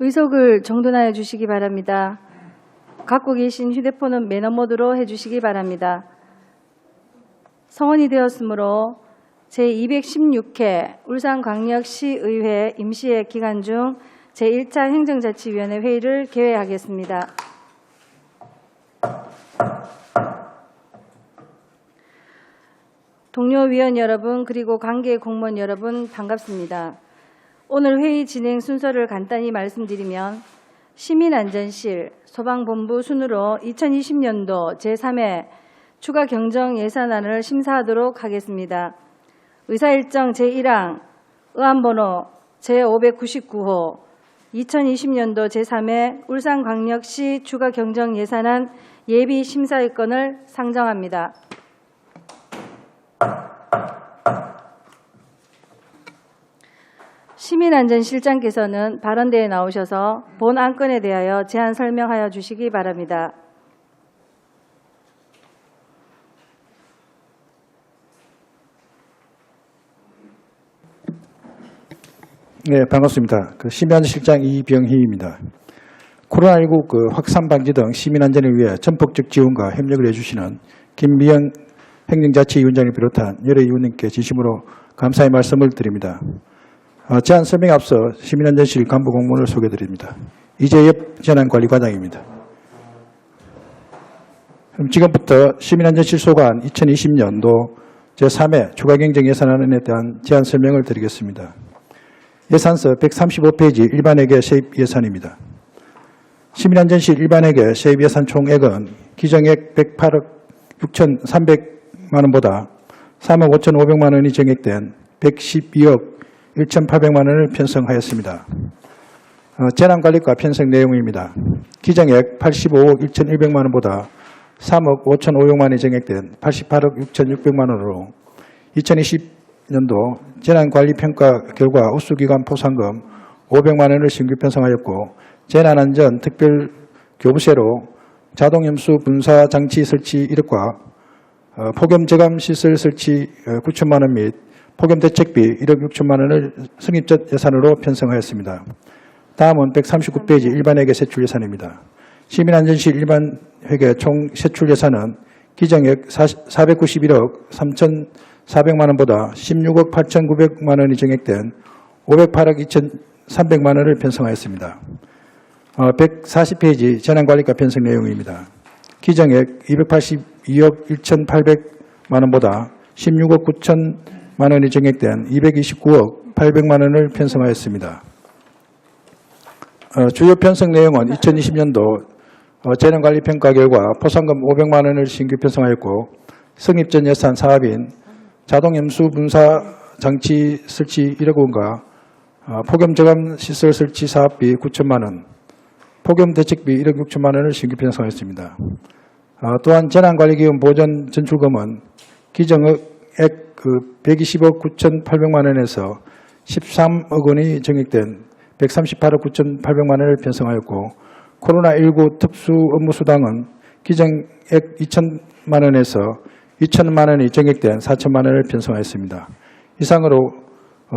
의석을 정돈하여 주시기 바랍니다. 갖고 계신 휴대폰은 매너 모드로 해주시기 바랍니다. 성원이 되었으므로 제216회 울산광역시의회 임시회 기간 중 제1차 행정자치위원회 회의를 개회하겠습니다. 동료 위원 여러분 그리고 관계 공무원 여러분 반갑습니다. 오늘 회의 진행 순서를 간단히 말씀드리면 시민안전실, 소방본부 순으로 2020년도 제3회 추가 경정 예산안을 심사하도록 하겠습니다. 의사일정 제1항 의안번호 제599호 2020년도 제3회 울산광역시 추가 경정 예산안 예비 심사일건을 상정합니다. 시민안전실장께서는 발언대에 나오셔서 본 안건에 대하여 제안 설명하여 주시기 바랍니다. 네, 반갑습니다. 시민안전실장 이병희입니다. 코로나19 확산 방지 등 시민안전을 위해 전폭적 지원과 협력을 해주시는 김미영 행정자치위원장을 비롯한 여러 위원님께 진심으로 감사의 말씀을 드립니다. 제안 설명에 앞서 시민안전실 간부 공무원을 소개드립니다. 이재엽 재난관리과장입니다. 그럼 지금부터 시민안전실 소관 2020년도 제3회 추가경정 예산안에 대한 제안 설명을 드리겠습니다. 예산서 135페이지 일반회계 세입 예산입니다. 시민안전실 일반회계 세입 예산 총액은 기정액 108억 6,300만 원보다 3억 5,500만 원이 정액된 112억 1,800만 원을 편성하였습니다. 재난관리과 편성 내용입니다. 기정액 85억 1,100만 원보다 3억 5,500만 원이 정액된 88억 6,600만 원으로 2020년도 재난관리평가 결과 우수기관 포상금 500만 원을 신규 편성하였고 재난안전 특별교부세로 자동염수 분사장치 설치 1억과 폭염저감시설 설치 9천만 원 및 폭염대책비 1억 6천만 원을 승입적 예산으로 편성하였습니다. 다음은 139페이지 일반회계 세출 예산입니다. 시민안전실 일반회계 총 세출 예산은 기정액 491억 3,400만 원보다 16억 8,900만 원이 정액된 508억 2,300만 원을 편성하였습니다. 140페이지 재난관리과 편성 내용입니다. 기정액 282억 1,800만 원보다 16억 9천만 원이 정액된 229억 800만 원을 편성하였습니다. 주요 편성 내용은 2020년도 재난관리평가 결과 포상금 500만 원을 신규 편성하였고 성입전 예산 사업인 자동염수 분사장치 설치 1억 원과 폭염저감시설 설치 사업비 9천만 원, 폭염대책비 1억 6천만 원을 신규 편성하였습니다. 또한 재난관리기금 보전 전출금은 기정액 120억 9,800만 원에서 13억 원이 정액된 138억 9,800만 원을 편성하였고 코로나19 특수 업무수당은 기정액 2천만 원에서 2천만 원이 정액된 4천만 원을 편성하였습니다. 이상으로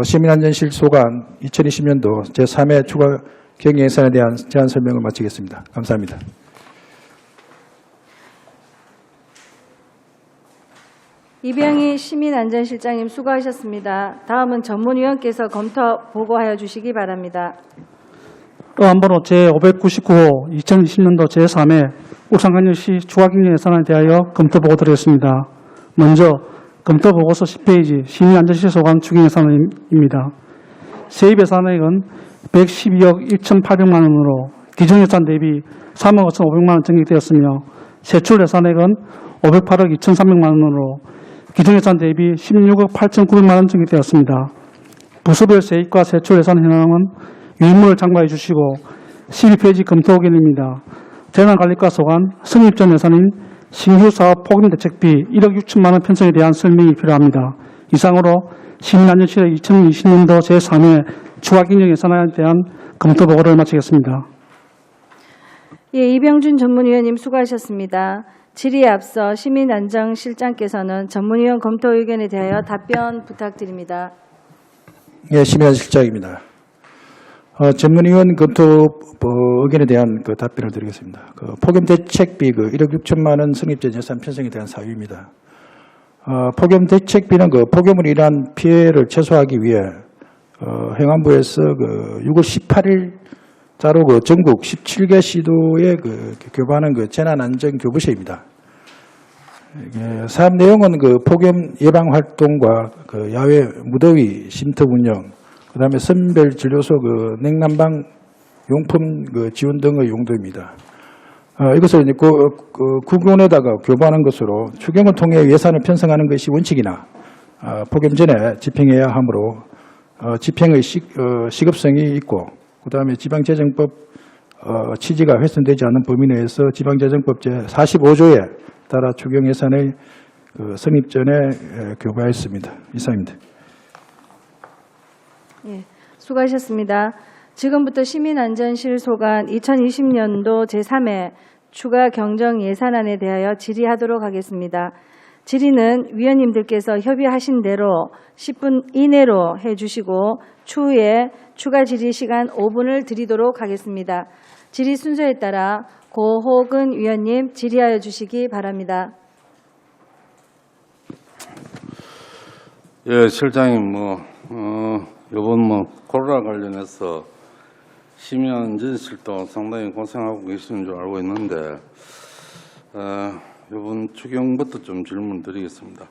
시민안전실 소관 2020년도 제3회 추가 경영 예산에 대한 제안 설명을 마치겠습니다. 감사합니다. 이병희 시민안전실장님 수고하셨습니다. 다음은 전문위원께서 검토 보고하여 주시기 바랍니다. 의안번호 제599호 2020년도 제3회 울산광역시 추가경정 예산안에 대하여 검토 보고 드리겠습니다. 먼저 검토 보고서 10페이지 시민안전실 소관 추경 예산입니다. 세입 예산액은 112억 1,800만 원으로 기존 예산 대비 3억 5,500만 원 증액되었으며 세출 예산액은 508억 2,300만 원으로 기존 예산 대비 16억 8,900만 원 증액되었습니다. 부서별 세입과 세출 예산 현황은 유인물을 참고해 주시고 12페이지 검토 의견입니다. 재난관리과 소관 성립전 예산인 신규 사업 폭염대책비 1억 6천만 원 편성에 대한 설명이 필요합니다. 이상으로 시민안전실의 2020년도 제3회 추가경정 예산안에 대한 검토 보고를 마치겠습니다. 예, 이병준 전문위원님 수고하셨습니다. 질의에 앞서 시민안전실장께서는 전문위원 검토 의견에 대하여 답변 부탁드립니다. 예, 시민안전실장입니다. 전문위원 검토 의견에 대한 답변을 드리겠습니다. 폭염대책비 1억 6천만 원 성립전 예산 편성에 대한 사유입니다. 폭염대책비는 폭염으로 인한 피해를 최소화하기 위해 행안부에서 6월 18일자로 전국 17개 시도에 교부하는 재난안전교부서입니다. 사업 내용은 폭염 예방 활동과 야외 무더위 쉼터 운영, 그다음에 선별 진료소 냉난방 용품 지원 등의 용도입니다. 이것을 이제 구군에다가 교부하는 것으로 추경을 통해 예산을 편성하는 것이 원칙이나 폭염 전에 집행해야 하므로 집행의 시급성이 있고, 그다음에 지방재정법 취지가 훼손되지 않는 범위 내에서 지방재정법 제45조에 따라 추경 예산의 성립 전에 교부하였습니다. 이상입니다. 예, 수고하셨습니다. 지금부터 시민안전실 소관 2020년도 제3회 추가 경정 예산안에 대하여 질의하도록 하겠습니다. 질의는 위원님들께서 협의하신 대로 10분 이내로 해주시고 추후에 추가 질의 시간 5분을 드리도록 하겠습니다. 질의 순서에 따라 고호근 위원님 질의하여 주시기 바랍니다. 예, 실장님, 이번 코로나 관련해서 시민안전실도 상당히 고생하고 계시는 줄 알고 있는데, 이번 추경부터 좀 질문 드리겠습니다.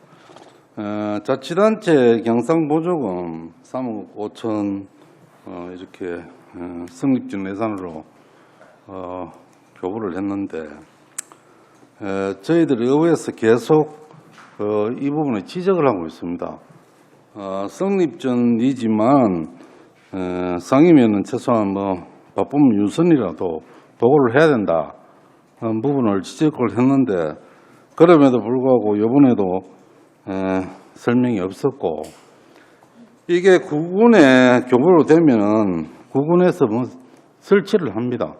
자치단체 경상보조금 3억 5천 이렇게 성립전 예산으로 교부를 했는데, 저희들이 의회에서 계속 이 부분에 지적을 하고 있습니다. 성립전이지만 상임위는 최소한 바쁘면 유선이라도 보고를 해야 된다 부분을 지적을 했는데, 그럼에도 불구하고 이번에도 설명이 없었고, 이게 구군에 교부로 되면은 구군에서 설치를 합니다.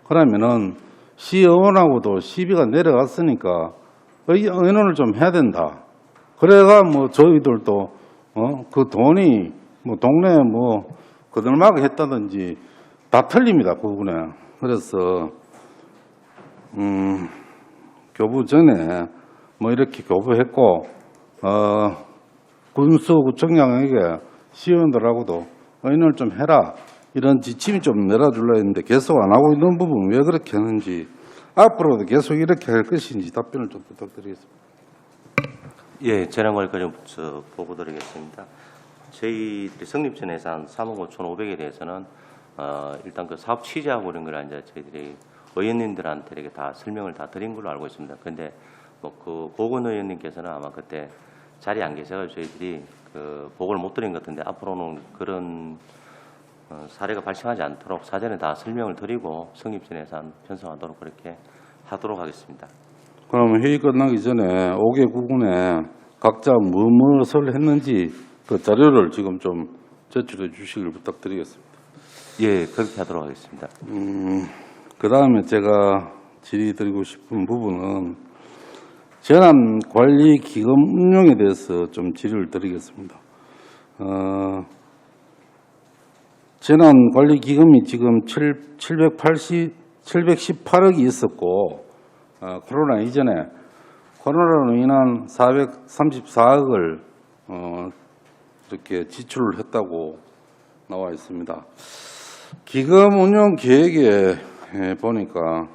그러면은 시의원하고도 시비가 내려갔으니까 의논을 좀 해야 된다. 그래가 저희들도 그 돈이 동네에 거들마게 했다든지 다 틀립니다, 구군에. 그래서 교부 전에 이렇게 교부했고, 군수구청장에게 시의원들하고도 의논을 좀 해라, 이런 지침이 좀 내려줄라 했는데 계속 안 하고 있는 부분 왜 그렇게 하는지, 앞으로도 계속 이렇게 할 것인지 답변을 좀 부탁드리겠습니다. 예, 재난관리과정부터 보고드리겠습니다. 저희들이 성립전 예산 3억 5,500에 대해서는 일단 그 사업 취지하고 이런 걸 이제 저희들이 의원님들한테 이렇게 다 설명을 다 드린 걸로 알고 있습니다. 그런데 그 고건 의원님께서는 아마 그때 자리에 안 계셔가지고 저희들이 보고를 못 드린 것 같은데, 앞으로는 그런 사례가 발생하지 않도록 사전에 다 설명을 드리고 성립전 예산 편성하도록 그렇게 하도록 하겠습니다. 그럼 회의 끝나기 전에 5개 구군에 각자 무엇을 했는지 그 자료를 지금 좀 제출해 주시길 부탁드리겠습니다. 예, 그렇게 하도록 하겠습니다. 그 다음에 제가 질의드리고 싶은 부분은 재난관리기금 운용에 대해서 좀 질의를 드리겠습니다. 재난관리기금이 지금 718억이 있었고, 코로나 이전에 코로나로 인한 434억을 이렇게 지출을 했다고 나와 있습니다. 기금 운용 계획에 보니까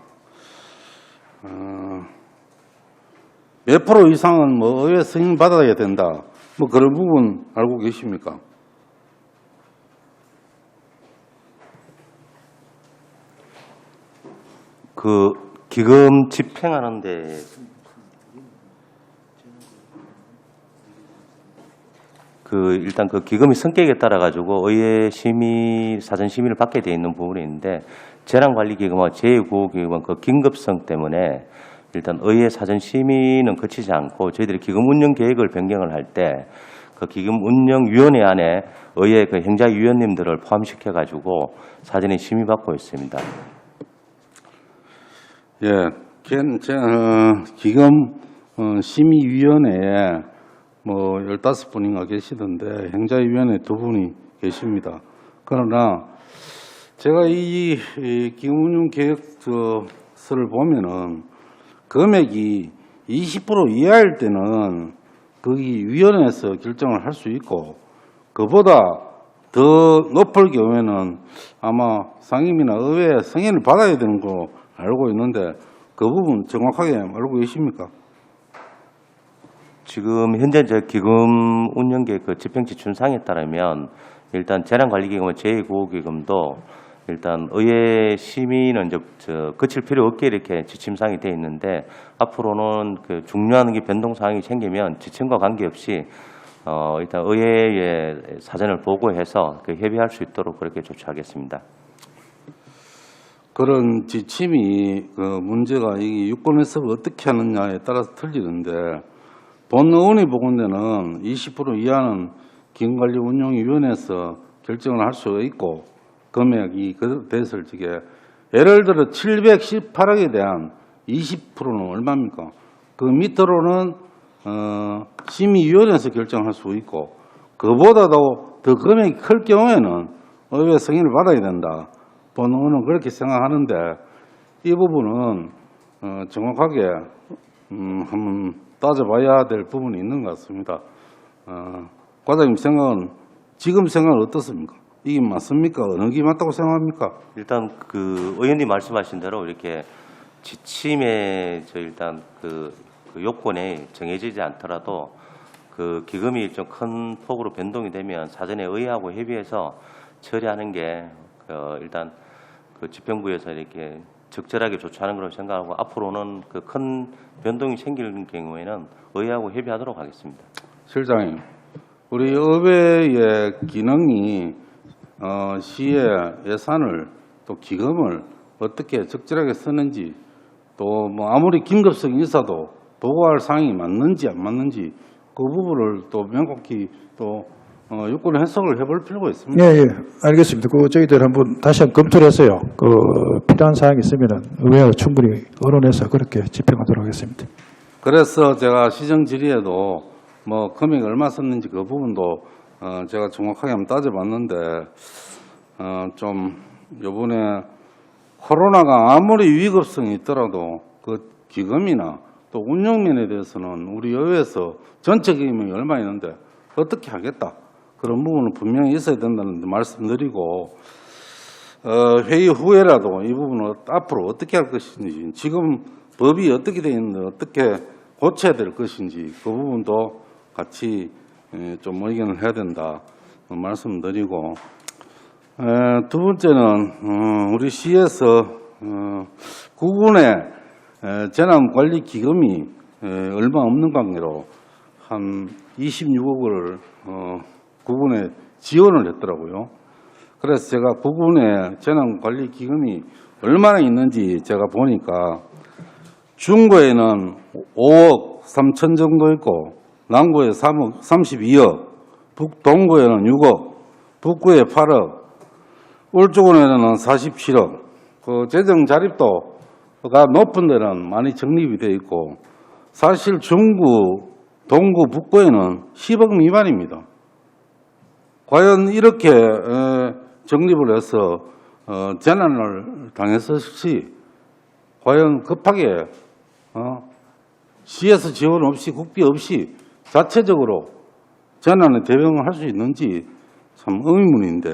몇 프로 이상은 의회 승인 받아야 된다, 그런 부분 알고 계십니까? 그 기금 집행하는데 일단 그 기금이 성격에 따라 가지고 의회 심의, 사전 심의를 받게 돼 있는 부분이 있는데, 재난관리기금과 제9기금은 그 긴급성 때문에 일단 의회 사전 심의는 거치지 않고 저희들이 기금 운영 계획을 변경을 할 때 그 기금 운영위원회 안에 의회 그 행자위원님들을 포함시켜 가지고 사전에 심의 받고 있습니다. 예, 기금 심의위원회에 15분인가 계시던데 행자위원회 2분이 계십니다. 그러나 제가 이 기금운용 계획서를 보면은 금액이 20% 이하일 때는 거기 위원회에서 결정을 할 수 있고 그보다 더 높을 경우에는 아마 상임이나 의회 승인을 받아야 되는 거 알고 있는데 그 부분 정확하게 알고 계십니까? 지금 현재 저 기금 운영계획 그 집행지침상에 따르면 일단 재난관리기금은 제2구호기금도 일단 의회 심의는 이제 거칠 필요 없게 이렇게 지침상이 되어 있는데 앞으로는 그 중요한 게 변동 사항이 생기면 지침과 관계없이 일단 의회에 사전을 보고해서 그 협의할 수 있도록 그렇게 조치하겠습니다. 그런 지침이 그 문제가 이 유권 해석을 어떻게 하느냐에 따라서 틀리는데 본 의원이 보건대는 20% 이하는 기금관리운용위원회에서 결정을 할 수가 있고 금액이 됐을 적에 예를 들어 718억에 대한 20%는 얼마입니까? 그 밑으로는 심의위원회에서 결정할 수 있고 그보다도 더 금액이 클 경우에는 의회 승인을 받아야 된다. 본 의원은 그렇게 생각하는데 이 부분은 정확하게 한번 따져봐야 될 부분이 있는 것 같습니다. 과장님 생각은 지금 생각은 어떻습니까? 이게 맞습니까? 어느 게 맞다고 생각합니까? 일단 그 의원님 말씀하신 대로 이렇게 지침에 일단 그 요건에 정해지지 않더라도 그 기금이 좀 큰 폭으로 변동이 되면 사전에 의회하고 협의해서 처리하는 게 일단 그 집행부에서 이렇게 적절하게 조치하는 거라고 생각하고 앞으로는 그 큰 변동이 생기는 경우에는 의회하고 협의하도록 하겠습니다. 실장님, 우리 의회의 기능이 시의 예산을 또 기금을 어떻게 적절하게 쓰는지 또 뭐 아무리 긴급성이 있어도 보고할 사항이 맞는지 안 맞는지 그 부분을 또 명확히 또 유권 해석을 해볼 필요가 있습니다. 예, 알겠습니다. 저희들 한번 다시 한번 검토를 해서요. 필요한 사항이 있으면은 의회와 충분히 의논해서 그렇게 집행하도록 하겠습니다. 그래서 제가 시정 질의에도 뭐 금액이 얼마 썼는지 그 부분도 제가 정확하게 한번 따져봤는데 좀 요번에 코로나가 아무리 위급성이 있더라도 그 기금이나 또 운영면에 대해서는 우리 의회에서 전체 기금이 얼마 있는데 어떻게 하겠다. 그런 부분은 분명히 있어야 된다는 말씀드리고 회의 후에라도 이 부분을 앞으로 어떻게 할 것인지 지금 법이 어떻게 되어 있는데 어떻게 고쳐야 될 것인지 그 부분도 같이 좀 의견을 해야 된다 말씀드리고 두 번째는 우리 시에서 구군의 재난관리기금이 얼마 없는 관계로 한 26억을 구군에 지원을 했더라고요. 그래서 제가 구군의 재난관리기금이 얼마나 있는지 제가 보니까 중구에는 5억 3천 정도 있고 남구에 3억 32억, 동구에는 6억, 북구에 8억, 울주군에는 47억. 그 재정 자립도가 높은 데는 많이 적립이 되어 있고 사실 중구, 동구, 북구에는 10억 미만입니다. 과연 이렇게 적립을 해서 재난을 당했을지 과연 급하게 시에서 지원 없이 국비 없이 자체적으로 재난에 대응을 할 수 있는지 참 의문인데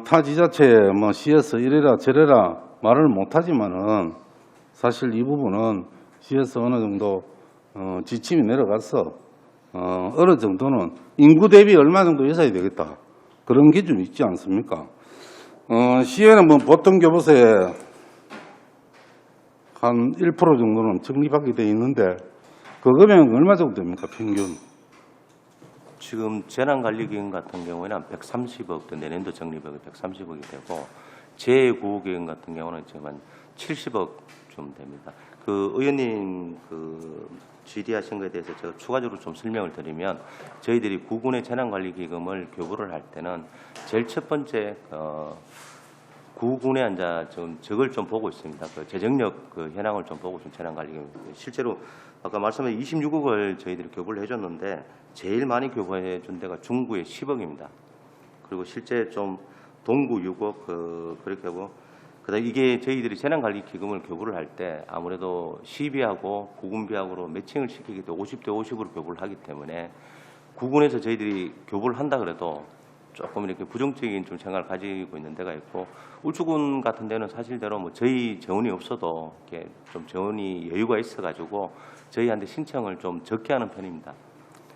타 지자체에 뭐 시에서 이래라 저래라 말을 못하지만은 사실 이 부분은 시에서 어느 정도 지침이 내려가서 어느 정도는 인구 대비 얼마 정도 있어야 되겠다 그런 기준이 있지 않습니까? 시에는 뭐 보통 교부세에 한 1% 정도는 적립하게 돼 있는데 그 금액은 얼마 정도 됩니까 평균? 지금 재난관리기금 같은 경우에는 한 130억, 내년도 적립액이 130억이 되고 제9기금 같은 경우는 지금 한 70억 좀 됩니다. 그 의원님 그 질의하신 것에 대해서 제가 추가적으로 좀 설명을 드리면 저희들이 구군의 재난관리기금을 교부를 할 때는 제일 첫 번째 구군의 이제 좀 적을 좀 보고 있습니다. 그 재정력 그 현황을 좀 보고 있습니다. 재난관리기금 실제로 아까 말씀하신 26억을 저희들이 교부를 해줬는데 제일 많이 교부해 준 데가 중구의 10억입니다. 그리고 실제 좀 동구 6억 그렇게 하고 그다음 이게 저희들이 재난관리기금을 교부를 할 때 아무래도 시비하고 구군비하고로 매칭을 시키기 때문에 50대 50으로 교부를 하기 때문에 구군에서 저희들이 교부를 한다 그래도 조금 이렇게 부정적인 좀 생각을 가지고 있는 데가 있고 울주군 같은 데는 사실대로 뭐 저희 재원이 없어도 이렇게 좀 재원이 여유가 있어가지고 저희한테 신청을 좀 적게 하는 편입니다.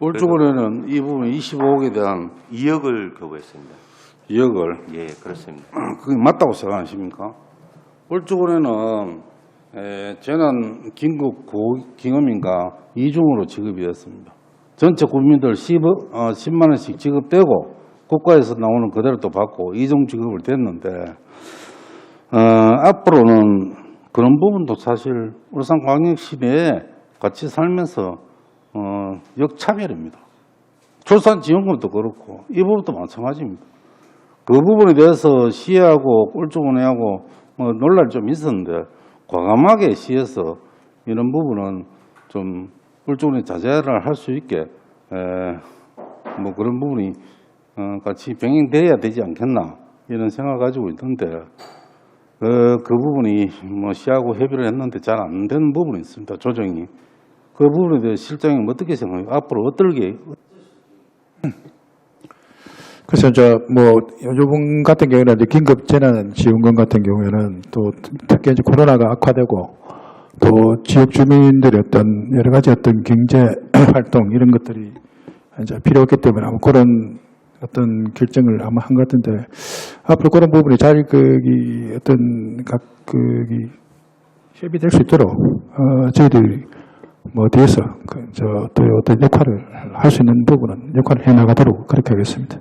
울주군에는 이 부분 25억에 대한 2억을 교부했습니다. 2억을 예, 그렇습니다. 그게 맞다고 생각하십니까? 울주군에는 재난 긴급 기금인가 2중으로 지급이 됐습니다. 전체 국민들 10만 원씩 지급되고 국가에서 나오는 그대로 또 받고 2중 지급을 됐는데 앞으로는 그런 부분도 사실 울산광역시 내에 같이 살면서 역차별입니다. 출산지원금도 그렇고 이 부분도 마찬가지입니다. 그 부분에 대해서 시하고 울주군하고 뭐 논란이 좀 있었는데 과감하게 시에서 이런 부분은 좀 울주군이 자제를 할 수 있게 뭐 그런 부분이 같이 병행돼야 되지 않겠나 이런 생각을 가지고 있는데 그 부분이 뭐 시하고 협의를 했는데 잘 안 되는 부분이 있습니다. 조정이. 그 부분에 대해 실장님 어떻게 생각해요? 앞으로 어떨게? 그래서 요번 같은 경우는 이제 긴급 재난 지원금 같은 경우에는 또 특히 이제 코로나가 악화되고 또 지역 주민들의 어떤 여러 가지 어떤 경제 활동 이런 것들이 이제 필요했기 때문에 아마 그런 어떤 결정을 아마 한 것 같은데 앞으로 그런 부분이 잘 어떤 협의될 수 있도록 저희들이 뭐 뒤에서 또 어떤 역할을 할 수 있는 부분은 역할을 해 나가도록 그렇게 하겠습니다.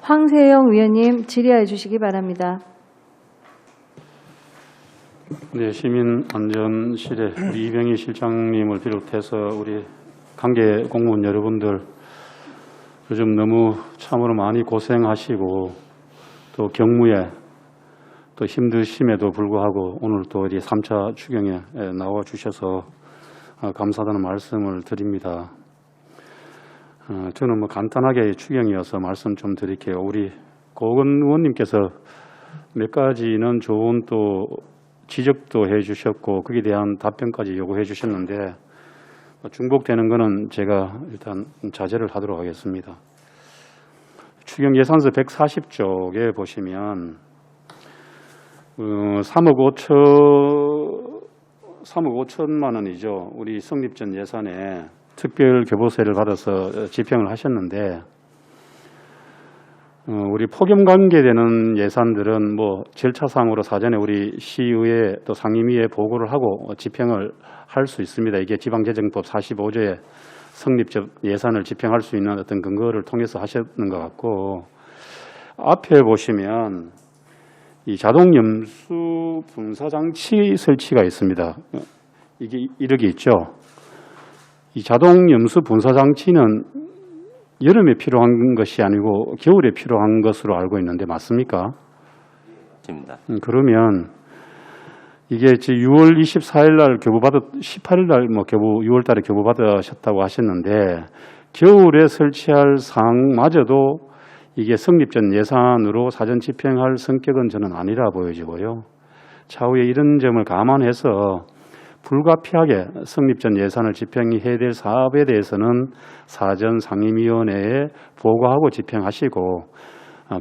황세영 위원님 질의해 주시기 바랍니다. 네, 시민안전실에 우리 이병희 실장님을 비롯해서 우리 관계 공무원 여러분들 요즘 너무 참으로 많이 고생하시고 또 경무에 또 힘드심에도 불구하고 오늘 또 우리 3차 추경에 나와 주셔서 감사하다는 말씀을 드립니다. 저는 뭐 간단하게 추경이어서 말씀 좀 드릴게요. 우리 고은 의원님께서 몇 가지는 좋은 또 지적도 해주셨고 거기에 대한 답변까지 요구해 주셨는데 중복되는 거는 제가 일단 자제를 하도록 하겠습니다. 추경 예산서 140쪽에 보시면 3억 5천만 원이죠. 우리 성립전 예산에 특별 교부세를 받아서 집행을 하셨는데 우리 폭염 관계되는 예산들은 뭐 절차상으로 사전에 우리 시의회 또 상임위에 보고를 하고 집행을 할 수 있습니다. 이게 지방재정법 45조에 성립적 예산을 집행할 수 있는 어떤 근거를 통해서 하셨는 것 같고 앞에 보시면 이 자동 염수 분사 장치 설치가 있습니다. 이게 이렇게 있죠. 이 자동 염수 분사 장치는 여름에 필요한 것이 아니고 겨울에 필요한 것으로 알고 있는데 맞습니까? 맞습니다. 그러면 이게 6월 24일 날 18일 날 뭐 6월 달에 교부 받으셨다고 하셨는데 겨울에 설치할 사항마저도 이게 성립전 예산으로 사전 집행할 성격은 저는 아니라 보여지고요. 차후에 이런 점을 감안해서 불가피하게 성립전 예산을 집행해야 될 사업에 대해서는 사전 상임위원회에 보고하고 집행하시고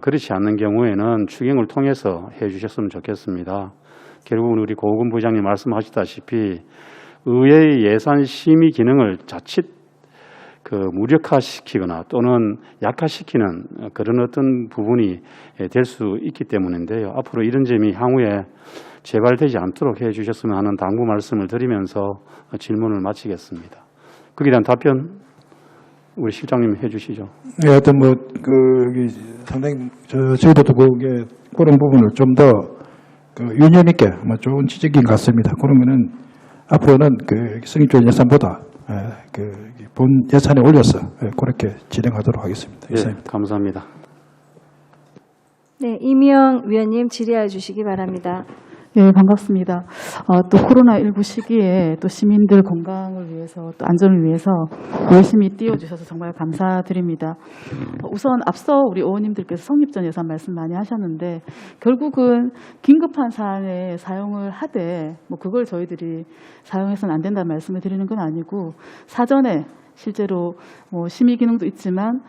그렇지 않는 경우에는 추경을 통해서 해주셨으면 좋겠습니다. 결국은 우리 고금 부장님 말씀하셨다시피 의회의 예산 심의 기능을 자칫 무력화시키거나 또는 약화시키는 그런 어떤 부분이 될 수 있기 때문인데요. 앞으로 이런 점이 향후에 재발되지 않도록 해주셨으면 하는 당부 말씀을 드리면서 질문을 마치겠습니다. 거기에 대한 답변 우리 실장님 해주시죠. 네, 하여튼 상당히 저희도 그런 부분을 좀 더 유념 있게 좋은 지적인 것 같습니다. 그러면은 앞으로는 성립전 예산보다 본 예산에 올려서 그렇게 진행하도록 하겠습니다. 네, 감사합니다. 네, 이미영 위원님 질의해 주시기 바랍니다. 예, 반갑습니다. 또 코로나19 시기에 또 시민들 건강을 위해서 또 안전을 위해서 열심히 뛰어주셔서 정말 감사드립니다. 우선 앞서 우리 의원님들께서 성립전 예산 말씀 많이 하셨는데 결국은 긴급한 사안에 사용을 하되 뭐 그걸 저희들이 사용해서는 안 된다는 말씀을 드리는 건 아니고 사전에 실제로 뭐 심의 기능도 있지만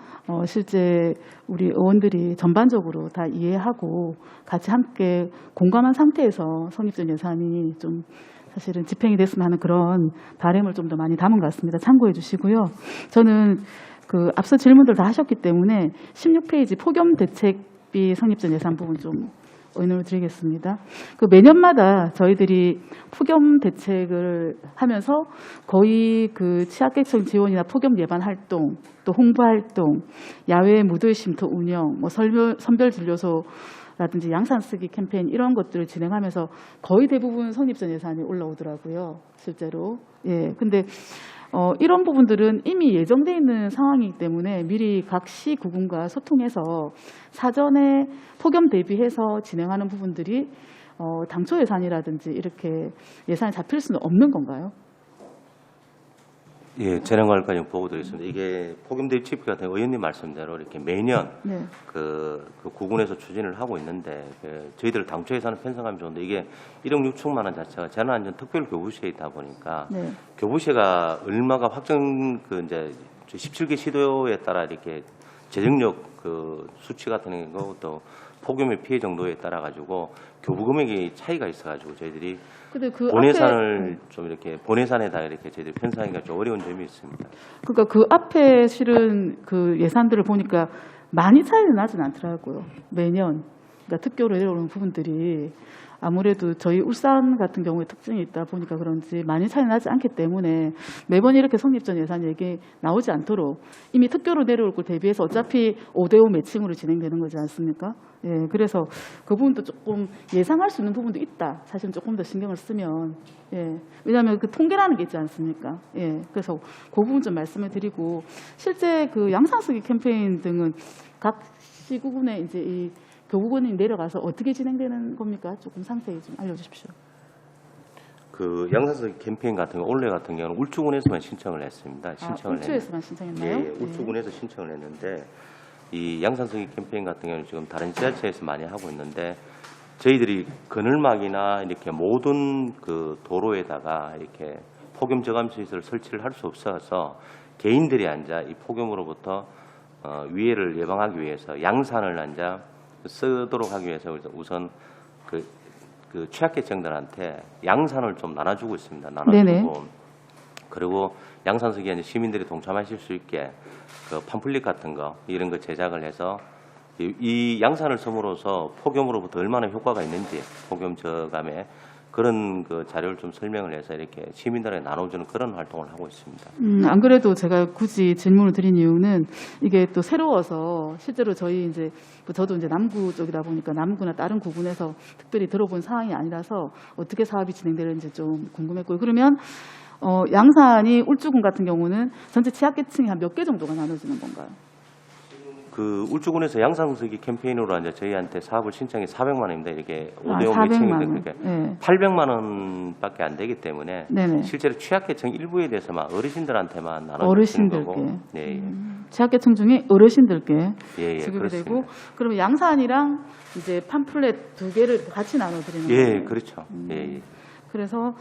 실제 우리 의원들이 전반적으로 다 이해하고 같이 함께 공감한 상태에서 성립전 예산이 좀 사실은 집행이 됐으면 하는 그런 바람을 좀 더 많이 담은 것 같습니다. 참고해 주시고요. 저는 그 앞서 질문들 다 하셨기 때문에 16페이지 폭염 대책비 성립전 예산 부분 좀 의논을 드리겠습니다. 그 매년마다 저희들이 폭염 대책을 하면서 거의 그 취약계층 지원이나 폭염 예방 활동, 또 홍보 활동, 야외 무더위 쉼터 운영, 뭐 선별 진료소라든지 양산 쓰기 캠페인 이런 것들을 진행하면서 거의 대부분 성립전 예산이 올라오더라고요. 실제로. 예. 근데 이런 부분들은 이미 예정돼 있는 상황이기 때문에 미리 각 시구군과 소통해서 사전에 폭염 대비해서 진행하는 부분들이 당초 예산이라든지 이렇게 예산이 잡힐 수는 없는 건가요? 예, 재난관리과정 보고 드리겠습니다. 이게 폭염 대비치프 같은 의원님 말씀대로 이렇게 매년 네. 그 구군에서 추진을 하고 있는데 저희들 당초 예산은 편성하면 좋은데 이게 1억 6천만 원 자체가 재난안전 특별 교부시에 있다 보니까 네. 교부시가 얼마가 확정 그 이제 17개 시도에 따라 이렇게 재정력 그 수치 같은 거 또 폭염의 피해 정도에 따라 가지고 교부 금액이 차이가 있어가지고 저희들이 근데 그 본예산을 좀 이렇게 본예산에다 이렇게 저희들이 편성하기가 좀 어려운 점이 있습니다. 그러니까 그 앞에 실은 그 예산들을 보니까 많이 차이는 나진 않더라고요. 매년. 그러니까 특교로 내려오는 부분들이 아무래도 저희 울산 같은 경우에 특징이 있다 보니까 그런지 많이 차이 나지 않기 때문에 매번 이렇게 성립전 예산 얘기 나오지 않도록 이미 특교로 내려올 걸 대비해서 어차피 5대5 매칭으로 진행되는 거지 않습니까? 예, 그래서 그 부분도 조금 예상할 수 있는 부분도 있다. 사실은 조금 더 신경을 쓰면. 예, 왜냐하면 그 통계라는 게 있지 않습니까? 예, 그래서 그 부분 좀 말씀을 드리고 실제 그 양산 쓰기 캠페인 등은 각 시구군에 이제 이 교부군이 내려가서 어떻게 진행되는 겁니까? 조금 상세히 좀 알려주십시오. 그 양산쓰기 캠페인 같은 거 올해 같은 경우는 울주군에서만 신청을 했습니다. 신청을 울주에서만 신청했나요? 예, 울주군에서 신청을 했는데 이 양산쓰기 캠페인 같은 경우는 지금 다른 지자체에서 많이 하고 있는데 저희들이 그늘막이나 이렇게 모든 그 도로에다가 이렇게 폭염 저감 시설 설치를 할 수 없어서 개인들이 앉아 이 폭염으로부터 위해를 예방하기 위해서 양산을 앉아 쓰도록 하기 위해서 우선 그 취약계층들한테 양산을 좀 나눠주고 있습니다. 나눠주고 네네. 그리고 양산 쓰기에 이제 시민들이 동참하실 수 있게 그 팜플릿 같은 거 이런 거 제작을 해서 이 양산을 섬으로써 폭염으로부터 얼마나 효과가 있는지 폭염 저감에 그런 그 자료를 좀 설명을 해서 이렇게 시민들에게 나눠주는 그런 활동을 하고 있습니다. 안 그래도 제가 굳이 질문을 드린 이유는 이게 또 새로워서 실제로 저희 이제 저도 이제 남구 쪽이다 보니까 남구나 다른 구군에서 특별히 들어본 상황이 아니라서 어떻게 사업이 진행되는지 좀 궁금했고요. 그러면 양산이 울주군 같은 경우는 전체 취약계층이 한 몇 개 정도가 나눠지는 건가요? 그 울주군에서 양산쓰기 캠페인으로 이제 저희한테 사업을 신청이 400만 원입니다. 이렇게 5대5 400만 매칭인데 원. 그러니까 네. 800만 원밖에 안 되기 때문에 네네. 실제로 취약계층 일부에 대해서만 어르신들한테만 나눠주는 어르신들께. 거고. 네, 예. 취약계층 중에 어르신들께 예, 지급이 그렇습니다. 되고 그러면 양산이랑 이제 팜플렛 두 개를 같이 나눠드리는 예, 거예요. 그렇죠. 예, 예. 그래서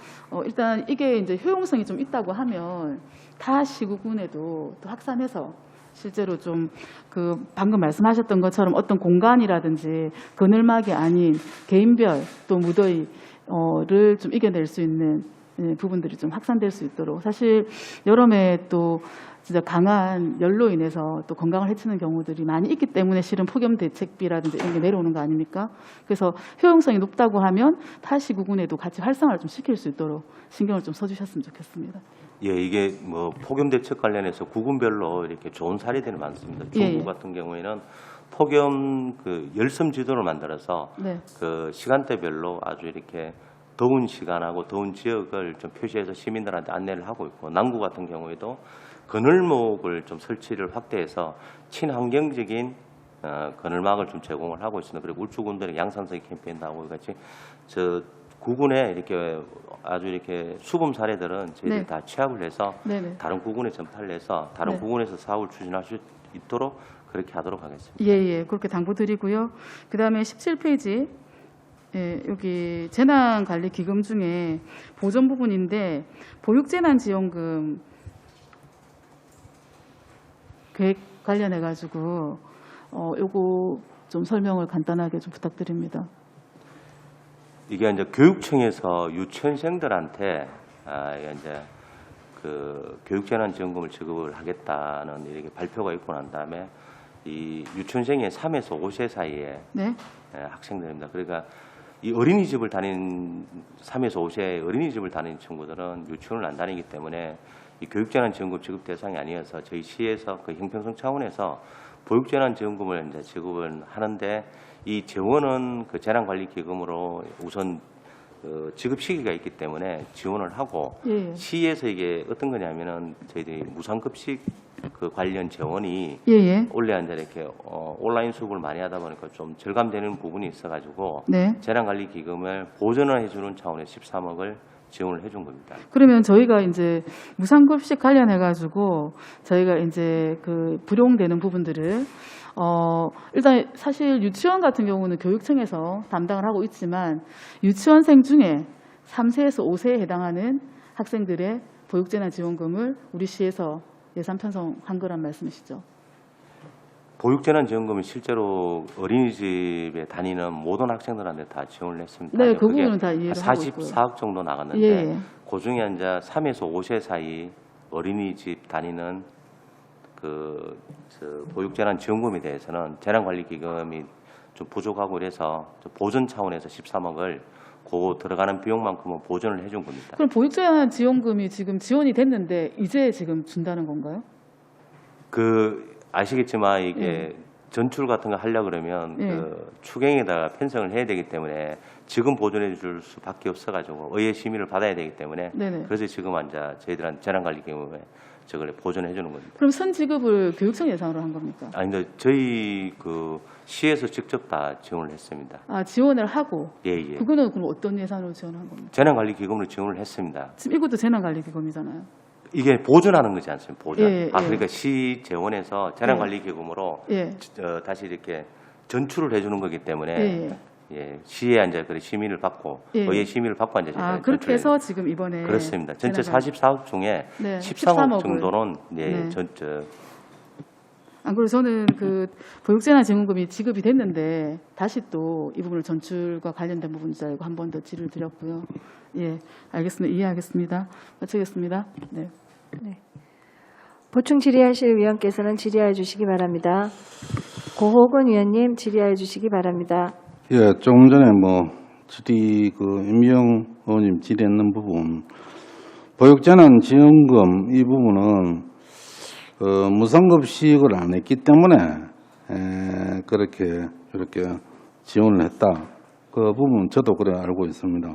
일단 이게 이제 효용성이 좀 있다고 하면 타 시구군에도 또 확산해서 실제로 좀 그 방금 말씀하셨던 것처럼 어떤 공간이라든지 그늘막이 아닌 개인별 또 무더위를 좀 이겨낼 수 있는 부분들이 좀 확산될 수 있도록 사실 여름에 또 진짜 강한 열로 인해서 또 건강을 해치는 경우들이 많이 있기 때문에 실은 폭염 대책비라든지 이런 게 내려오는 거 아닙니까? 그래서 효용성이 높다고 하면 타 시구군에도 같이 활성화를 좀 시킬 수 있도록 신경을 좀 써주셨으면 좋겠습니다. 예, 이게 뭐 폭염 대책 관련해서 구군별로 이렇게 좋은 사례들이 많습니다. 중국 예, 예. 같은 경우에는 폭염 그 열섬 지도를 만들어서 네. 그 시간대별로 아주 이렇게 더운 시간하고 더운 지역을 좀 표시해서 시민들한테 안내를 하고 있고 남구 같은 경우에도 그늘목을 좀 설치를 확대해서 친환경적인 그늘막을 좀 제공을 하고 있습니다. 그리고 울주군들의 양산쓰기 캠페인도 하고 같이 구군에 이렇게 아주 이렇게 수범 사례들은 저희들이 네. 다 취합을 해서 네네. 다른 구군에 전파를 해서 다른 네. 구군에서 사업을 추진할 수 있도록 그렇게 하도록 하겠습니다. 예, 그렇게 당부드리고요. 그 다음에 17페이지, 예, 여기 재난관리기금 중에 보전 부분인데, 보육재난지원금 계획 관련해가지고, 요거 좀 설명을 간단하게 좀 부탁드립니다. 이게 이제 교육청에서 유치원생들한테 이제 그 교육재난지원금을 지급을 하겠다는 이렇게 발표가 있고 난 다음에 이 유치원생의 3에서 5세 사이에 네? 학생들입니다. 그러니까 이 어린이집을 다닌 3에서 5세 어린이집을 다니는 친구들은 유치원을 안 다니기 때문에 이 교육재난지원금 지급 대상이 아니어서 저희 시에서 그 형평성 차원에서 보육재난지원금을 이제 지급을 하는데 이 재원은 그 재난관리기금으로 우선 지급 시기가 있기 때문에 지원을 하고 예. 시에서 이게 어떤 거냐면은 저희들이 무상급식 그 관련 재원이 예. 원래 이제 이렇게 온라인 수업을 많이 하다 보니까 좀 절감되는 부분이 있어가지고 네. 재난관리기금을 보전을 해주는 차원에서 13억을 지원을 해준 겁니다. 그러면 저희가 이제 무상급식 관련해가지고 저희가 이제 그 불용되는 부분들을 일단 사실 유치원 같은 경우는 교육청에서 담당을 하고 있지만 유치원생 중에 3세에서 5세에 해당하는 학생들의 보육재난지원금을 우리 시에서 예산 편성한 거란 말씀이시죠? 보육재난지원금이 실제로 어린이집에 다니는 모든 학생들한테 다 지원을 했습니다. 네, 그 그게 부분은 다 이해를 하고 있고요. 44억 정도 나갔는데 예. 그중에 이제 3에서 5세 사이 어린이집 다니는 저 보육재난지원금에 대해서는 재난관리기금이 좀 부족하고 그래서 보전 차원에서 13억을 그 들어가는 비용만큼은 보전을 해준 겁니다. 그럼 보육재난지원금이 지금 지원이 됐는데 이제 지금 준다는 건가요? 아시겠지만 이게 전출 같은 거 하려 그러면 예. 그 추경에다가 편성을 해야 되기 때문에 지금 보존해 줄 수밖에 없어가지고 의회 심의를 받아야 되기 때문에 네네. 그래서 지금 이제 저희들한테 재난관리기금에 저걸 보존해 주는 겁니다. 그럼 선지급을 교육청 예산으로 한 겁니까? 아니 근데 저희 그 시에서 직접 다 지원을 했습니다. 아, 지원을 하고 예. 그거는 그럼 어떤 예산으로 지원한 겁니까? 재난관리기금으로 지원을 했습니다. 지금 이것도 재난관리기금이잖아요. 이게 보존하는 거지 않습니까? 보존. 예. 그러니까 시 재원에서 재난관리기금으로 예. 다시 이렇게 전출을 해주는 거기 때문에 예. 시에 이제 그 심의를 받고 예. 의회 심의를 받고 이제 아, 저희가 그렇게 전출을 해서 지금 이번에 그렇습니다. 전체 재난관리- 44억 중에 네, 13억 13억 정도는 네. 전체 안 그래서 저는 그 보육재난지원금이 지급이 됐는데 다시 또 이 부분을 전출과 관련된 부분인 줄 알고 한 번 더 질의를 드렸고요. 예, 알겠습니다. 이해하겠습니다. 마치겠습니다. 네. 보충 질의하실 위원께서는 질의하여 주시기 바랍니다. 고호근 위원님 질의하여 주시기 바랍니다. 예, 조금 전에 임미영 의원님 질의했는 부분, 보육재난지원금 이 부분은 무상급식을 안 했기 때문에 그렇게 이렇게 지원을 했다. 그 부분 저도 그래 알고 있습니다.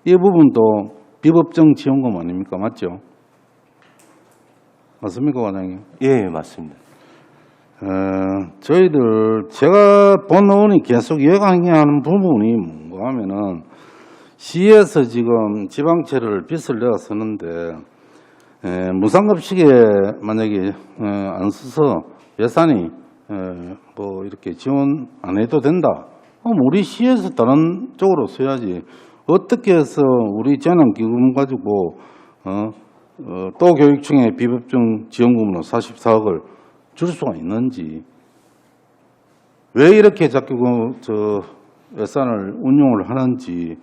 이 부분도 비법정 지원금 아닙니까? 맞죠? 맞습니까, 과장님? 예, 맞습니다. 제가 본 의원이 계속 이야기하는 부분이 뭔가 하면은 시에서 지금 지방채를 빚을 내어 쓰는데 무상급식에 만약에 안 써서 예산이 이렇게 지원 안 해도 된다. 그럼 우리 시에서 다른 쪽으로 써야지. 어떻게 해서 우리 재난기금 가지고 또 교육청에 비법정 지원금으로 44억을 줄 수가 있는지, 왜 이렇게 자꾸 예산을 운용을 하는지,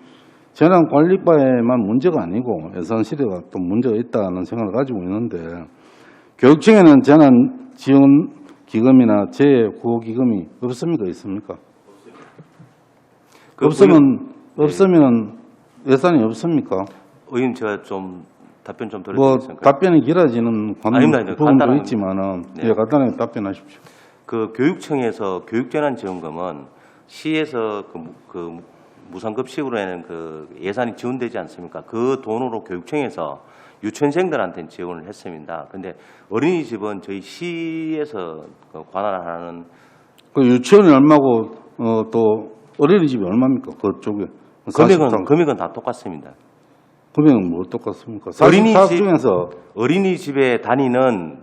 재난관리과에만 문제가 아니고 예산실에가 또 문제가 있다는 생각을 가지고 있는데, 교육청에는 재난지원기금이나 재구호기금이 없습니까? 있습니까? 없으면 예산이 없습니까? 의원 제가 좀 답변 좀 드리겠습니다. 답변이 길어지는 아닙니다. 부분도 간단한- 있지만은, 네. 간단하게 답변하십시오. 그 교육청에서 교육재난지원금은 시에서 그 무상급식으로 하는 그 예산이 지원되지 않습니까? 그 돈으로 교육청에서 유치원생들한테 지원을 했습니다. 근데 어린이집은 저희 시에서 관할하는 그 유치원이 얼마고 또 어린이집이 얼마입니까? 그쪽에 금액은 다 똑같습니다. 금액은 뭘 똑같습니까? 사업 중에서 어린이집에 다니는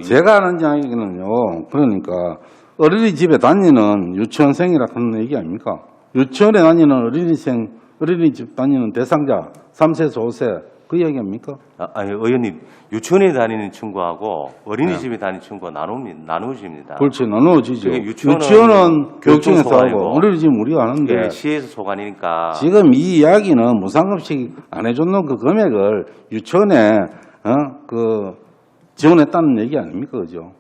제가 아는 이야기는요. 그러니까 어린이집에 다니는 유치원생이라 하는 얘기 아닙니까? 유치원에 다니는 어린이집 다니는 대상자 3세에서 5세 그 이야기 아닙니까? 아니 의원님 유치원에 다니는 친구하고 어린이집에 다니는 친구가 나누어집니다. 그렇지, 나누어지죠. 그게 유치원은 교육청에서 소관이고, 하고 어린이집은 우리가 하는데 예, 시에서 소관이니까 지금 이 이야기는 무상급식 안 해줬는 그 금액을 유치원에 지원했다는 얘기 아닙니까, 그죠?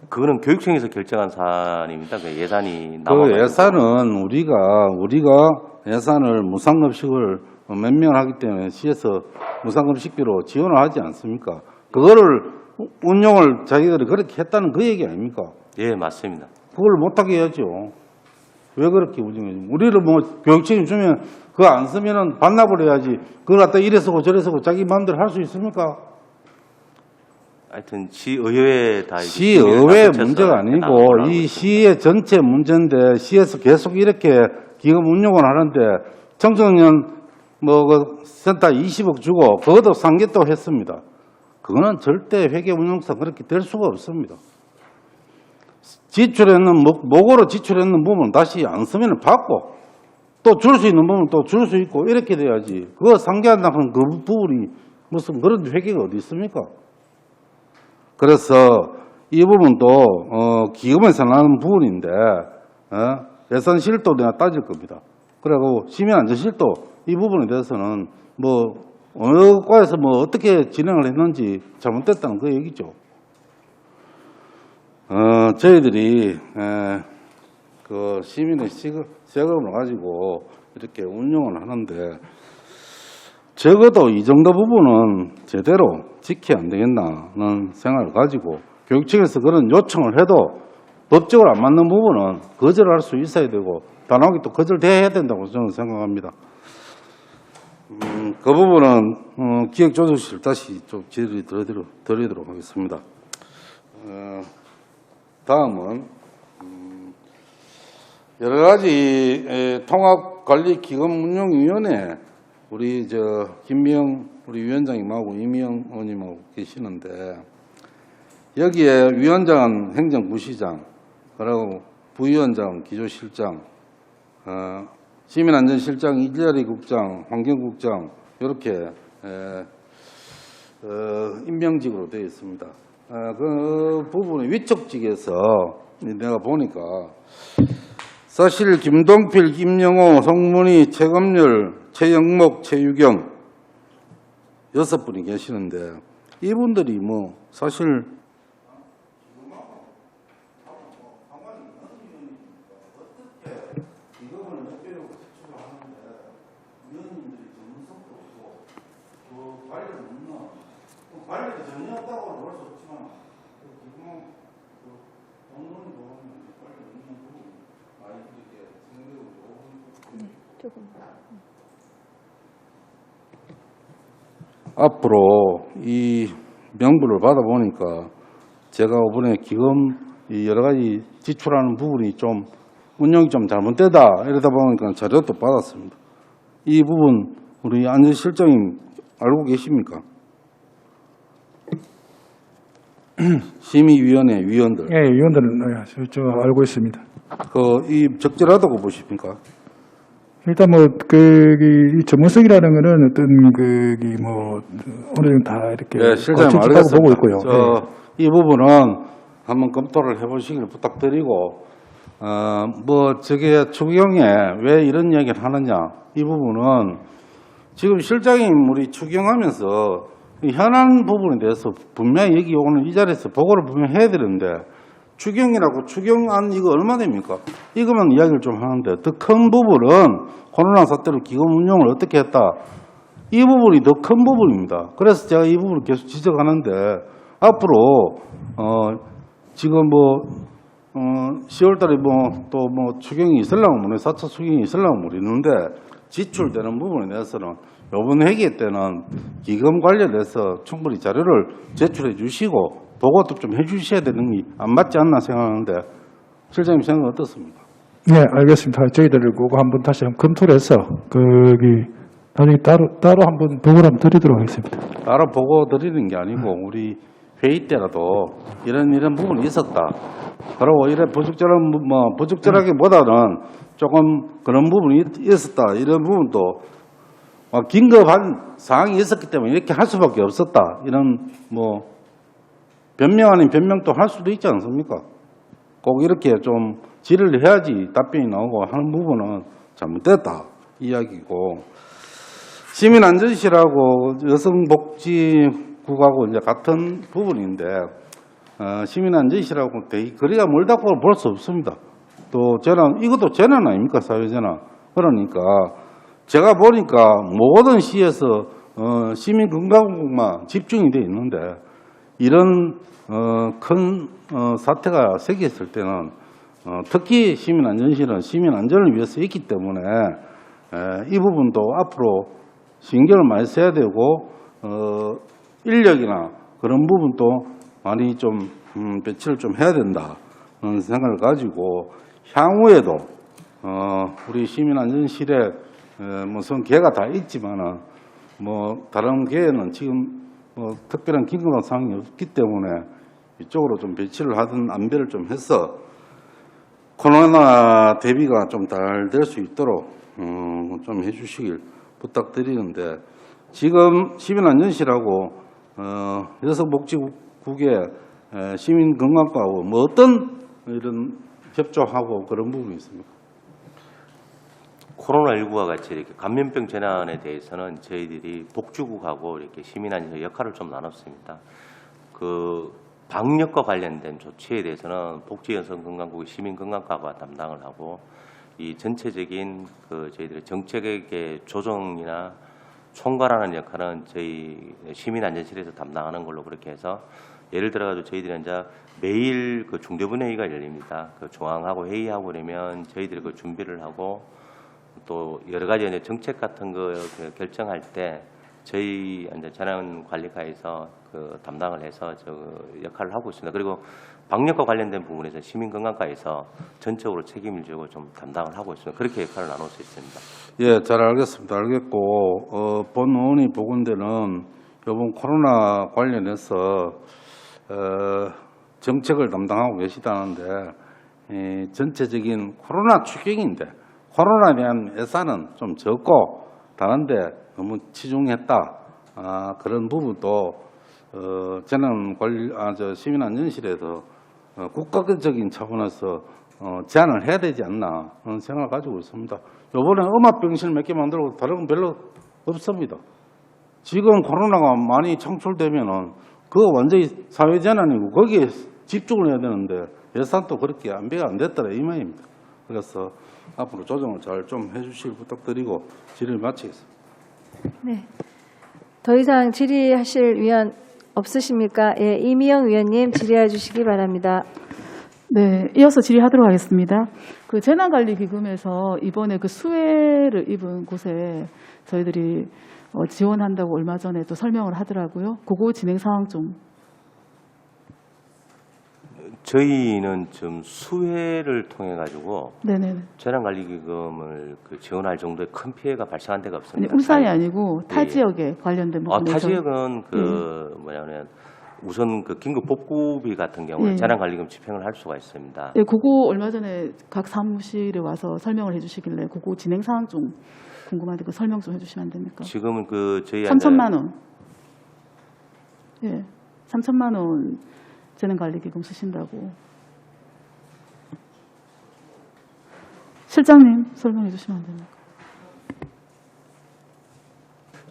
그거는 교육청에서 결정한 사안입니다. 그 예산이 그 나와가지고. 예산은 우리가 예산을 무상급식을 몇 명 하기 때문에 시에서 무상급식비로 지원을 하지 않습니까? 그거를 운용을 자기들이 그렇게 했다는 그 얘기 아닙니까? 예, 맞습니다. 그걸 못하게 해야죠. 왜 그렇게 운영해야지? 우리를 뭐 교육청이 주면 그거 안 쓰면은 반납을 해야지. 그걸 갖다 이래 쓰고 저래 쓰고 자기 마음대로 할 수 있습니까? 하여튼 시의회 다 시의회 문제가 아니고 이 시의 전체 문제인데 시에서 계속 이렇게 기금 운용을 하는데 청소년 그 센터 20억 주고 그것도 상계도 했습니다. 그거는 절대 회계 운용상 그렇게 될 수가 없습니다. 지출했는 목으로 지출했는 부분 다시 안 쓰면 받고 또 줄 수 있는 부분 또 줄 수 있고 이렇게 돼야지. 그거 상계한다는 그 부분이 무슨 그런 회계가 어디 있습니까? 그래서 이 부분도 기금에서 나는 부분인데 예산실도 내가 따질 겁니다. 그리고 시민안전실도 이 부분에 대해서는 어느 과에서 어떻게 진행을 했는지 잘못됐다는 그 얘기죠. 저희들이 그 시민의 세금을 가지고 이렇게 운영을 하는데 적어도 이 정도 부분은 제대로 지켜야 안 되겠나는 생각을 가지고 교육청에서 그런 요청을 해도 법적으로 안 맞는 부분은 거절할 수 있어야 되고 단호하게 또 거절돼야 된다고 저는 생각합니다. 그 부분은 기획조정실 다시 좀 질의 드리도록 하겠습니다. 다음은 여러 가지 통합관리기금운용위원회 우리 김미영 우리 위원장님하고 이미영 의원님하고 계시는데 여기에 위원장은 행정부시장, 그리고 부위원장은 기조실장, 시민안전실장, 일자리 국장, 환경국장 이렇게 임명직으로 되어 있습니다. 그 부분의 위촉직에서 내가 보니까 사실 김동필, 김영호, 송문희, 최검열, 최영목, 최유경 6분이 계시는데 이분들이 사실 앞으로 이 명부를 받아보니까 제가 이번에 기금 여러 가지 지출하는 부분이 좀 운영이 좀 잘못되다 이러다 보니까 자료도 받았습니다. 이 부분 우리 안전실장님 알고 계십니까? 심의위원회 위원들. 예, 위원들은 저 알고 있습니다. 이 적절하다고 보십니까? 일단 이 전문성이라는 거는 어느 정도 다 이렇게 예, 실장님 갖춰졌다고 알겠습니다. 보고 있고요. 이 부분은 한번 검토를 해보시길 부탁드리고, 저게 추경에 왜 이런 이야기를 하느냐, 이 부분은 지금 실장님 우리 추경하면서 이 현안 부분에 대해서 분명히 여기 오늘 이 자리에서 보고를 분명히 해야 되는데, 추경이라고 추경안 이거 얼마 됩니까? 이거만 이야기를 좀 하는데 더 큰 부분은 코로나 사태로 기금 운용을 어떻게 했다. 이 부분이 더 큰 부분입니다. 그래서 제가 이 부분을 계속 지적하는데 앞으로 지금 10월 달에 또 추경이 있으려면 모르 4차 추경이 있으려면 모르는데 지출되는 부분에 대해서는 이번 회기 때는 기금 관련해서 충분히 자료를 제출해 주시고 보고도 좀 해주셔야 되는 게 안 맞지 않나 생각하는데 실장님 생각은 어떻습니까? 네, 알겠습니다. 저희들 그거 한번 다시 한번 검토를 해서 나중에 따로 한번 보고를 한번 드리도록 하겠습니다. 따로 보고 드리는 게 아니고 우리 회의 때라도 이런 부분이 있었다. 그리고 이런 부적절하기보다는 조금 그런 부분이 있었다. 이런 부분도 긴급한 상황이 있었기 때문에 이렇게 할 수밖에 없었다. 이런 변명 아닌 변명도 할 수도 있지 않습니까? 꼭 이렇게 좀 질의를 해야지 답변이 나오고 하는 부분은 잘못됐다 이야기고, 시민안전실하고 여성복지국하고 이제 같은 부분인데 시민안전실하고 거리가 멀다고 볼 수 없습니다. 또 이것도 재난 아닙니까? 사회재난. 그러니까 제가 보니까 모든 시에서 시민건강국만 집중이 돼 있는데 이런 큰 사태가 생겼을 때는 특히 시민안전실은 시민안전을 위해서 있기 때문에 이 부분도 앞으로 신경을 많이 써야 되고 인력이나 그런 부분도 많이 좀 배치를 좀 해야 된다 그런 생각을 가지고 향후에도 우리 시민안전실에 무슨 계가 다 있지만은 다른 계에는 지금 특별한 긴급한 상황이 없기 때문에 이쪽으로 좀 배치를 하든 안배를 좀 해서 코로나 대비가 좀 잘 될 수 있도록 좀 해주시길 부탁드리는데, 지금 시민안전실하고 여성복지국의 시민건강과하고 어떤 이런 협조하고 그런 부분이 있습니까? 코로나19와 같이 이렇게 감염병 재난에 대해서는 저희들이 복지국하고 이렇게 시민안전 역할을 좀 나눴습니다. 그 방역과 관련된 조치에 대해서는 복지여성건강국의 시민건강과가 담당을 하고, 이 전체적인 저희들의 정책의 조정이나 총괄하는 역할은 저희 시민안전실에서 담당하는 걸로 그렇게 해서, 예를 들어가지고 저희들이 이제 매일 중대본회의가 열립니다. 조항하고 회의하고 그러면 저희들이 준비를 하고 또 여러 가지 이제 정책 같은 거 결정할 때 저희 이제 재난관리과에서 담당을 해서 역할을 하고 있습니다. 그리고 방역과 관련된 부분에서 시민건강과에서 전적으로 책임을 지고 좀 담당을 하고 있습니다. 그렇게 역할을 나눌 수 있습니다. 예, 잘 알겠습니다. 알겠고, 본 의원이 보건대는 이번 코로나 관련해서 정책을 담당하고 계시다는데, 전체적인 코로나 추경인데 코로나에 대한 예산은 좀 적고 다른데 너무 치중했다. 그런 부분도 시민안전실에서 국가적인 차원에서 제안을 해야 되지 않나 그런 생각을 가지고 있습니다. 이번에 음압병실 몇 개 만들고 다른 건 별로 없습니다. 지금 코로나가 많이 창출되면은 그거 완전히 사회재난이고 거기에 집중을 해야 되는데 예산도 그렇게 안배가 안 됐더라 이 말입니다. 그래서 앞으로 조정을 잘 좀 해주시길 부탁드리고 질의를 마치겠습니다. 네. 더 이상 질의하실 위원 없으십니까? 예, 이미영 위원님 질의해 주시기 바랍니다. 네, 이어서 질의하도록 하겠습니다. 재난관리기금에서 이번에 수해를 입은 곳에 저희들이 지원한다고 얼마 전에 또 설명을 하더라고요. 그거 진행 상황 좀. 저희는 지금 수해를 통해 가지고 네네. 재난관리기금을 지원할 정도의 큰 피해가 발생한 데가 아니, 없습니다. 울산이 아니고 타 예. 지역에 관련된 부분에서. 타 지역은 우선 긴급 복구비 같은 경우는 예. 재난관리금 집행을 할 수가 있습니다. 네, 그거 얼마 전에 각 사무실에 와서 설명을 해주시길래 그거 진행 상황 좀 궁금한데 그 설명 좀 해주시면 안 됩니까? 지금은 저희 3천만 원. 예, 3천만 원 재난관리기금 쓰신다고. 실장님 설명해 주시면 안 됩니까?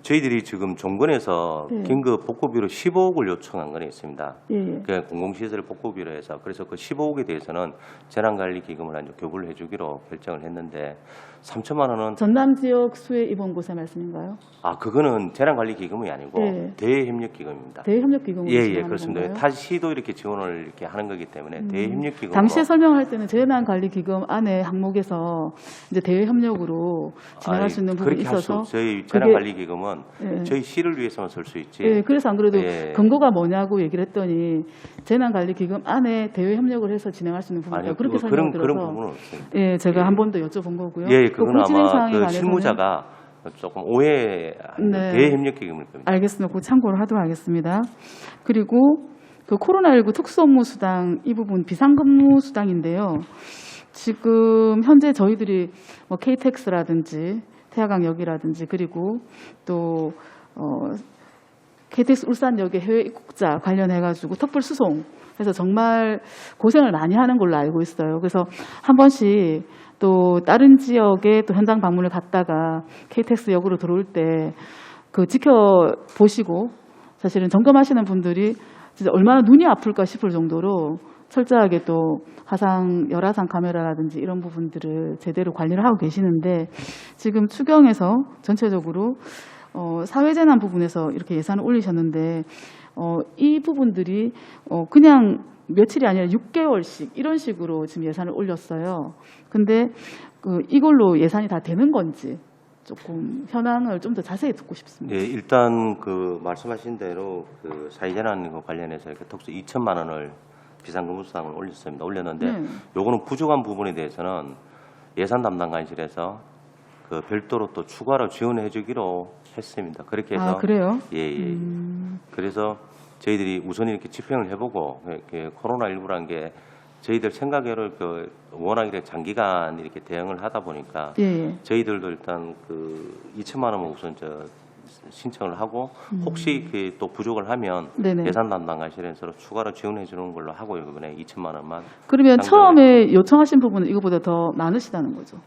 저희들이 지금 정권에서 예. 긴급 복구비로 15억을 요청한 건 있습니다. 예. 그 공공시설 복구비로 해서 그래서 그 15억에 대해서는 재난관리기금을 이제 교부를 해주기로 결정을 했는데 3천만 원은 전남 지역 수해 입은 곳의 말씀인가요? 그거는 재난관리기금이 아니고 예. 대외협력기금입니다. 대협력기금으로 예, 지원하는 그렇습니다. 건가요? 타 시도 이렇게 지원을 이렇게 하는 거기 때문에 대외협력기금. 당시에 설명할 때는 재난관리기금 안에 항목에서 이제 대외협력으로 진행할 수 있는 부분이 그렇게 할 수 있어서 없어요. 저희 그게- 재난관리기금은 그러면 예. 저희 시를 위해서만 쓸 수 있지. 예, 그래서 안 그래도 예. 근거가 뭐냐고 얘기를 했더니 재난관리기금 안에 대외 협력을 해서 진행할 수 있는 부분이다. 그렇게 설명을 들어서 그런 부분은 없습니다. 예, 제가 예. 한 번 더 여쭤본 거고요. 예, 그 그건 공진행 아마 사항에 그 관해서는 실무자가 조금 오해한 네. 대협력기금일 겁니다. 알겠습니다. 그 참고를 하도록 하겠습니다. 그리고 그 코로나19 특수업무수당 이 부분 비상근무수당인데요. 지금 현재 저희들이 뭐 KTX라든지 태화강역이라든지 그리고 또 KTX 울산역의 해외 입국자 관련해가지고 턱불 수송해서 정말 고생을 많이 하는 걸로 알고 있어요. 그래서 한 번씩 또 다른 지역에 또 현장 방문을 갔다가 KTX역으로 들어올 때 그 지켜보시고 사실은 점검하시는 분들이 진짜 얼마나 눈이 아플까 싶을 정도로 철저하게 또 열화상 카메라라든지 이런 부분들을 제대로 관리를 하고 계시는데 지금 추경에서 전체적으로 사회재난 부분에서 이렇게 예산을 올리셨는데 이 부분들이 그냥 며칠이 아니라 6개월씩 이런 식으로 지금 예산을 올렸어요. 근데 이걸로 예산이 다 되는 건지 조금 현황을 좀 더 자세히 듣고 싶습니다. 예, 일단 그 말씀하신 대로 그 사회재난 관련해서 이렇게 특수 2천만 원을 비상근무수당을 올렸는데 네. 요거는 부족한 부분에 대해서는 예산 담당관실에서 그 별도로 또 추가로 지원해 주기로 했습니다. 그렇게 해서 그래요? 예. 그래서 저희들이 우선 이렇게 집행을 해보고 코로나19라는 게 저희들 생각외로 그 워낙 이렇게 장기간 이렇게 대응을 하다 보니까 예. 저희들도 일단 그 2천만 원은 우선 신청을 하고 혹시 그 또 부족을 하면 네네. 예산 담당관실에서 추가로 지원해 주는 걸로 하고요. 이번에 2천만 원만. 그러면 상정을 처음에 요청하신 부분은 이거보다 더 많으시다는 거죠?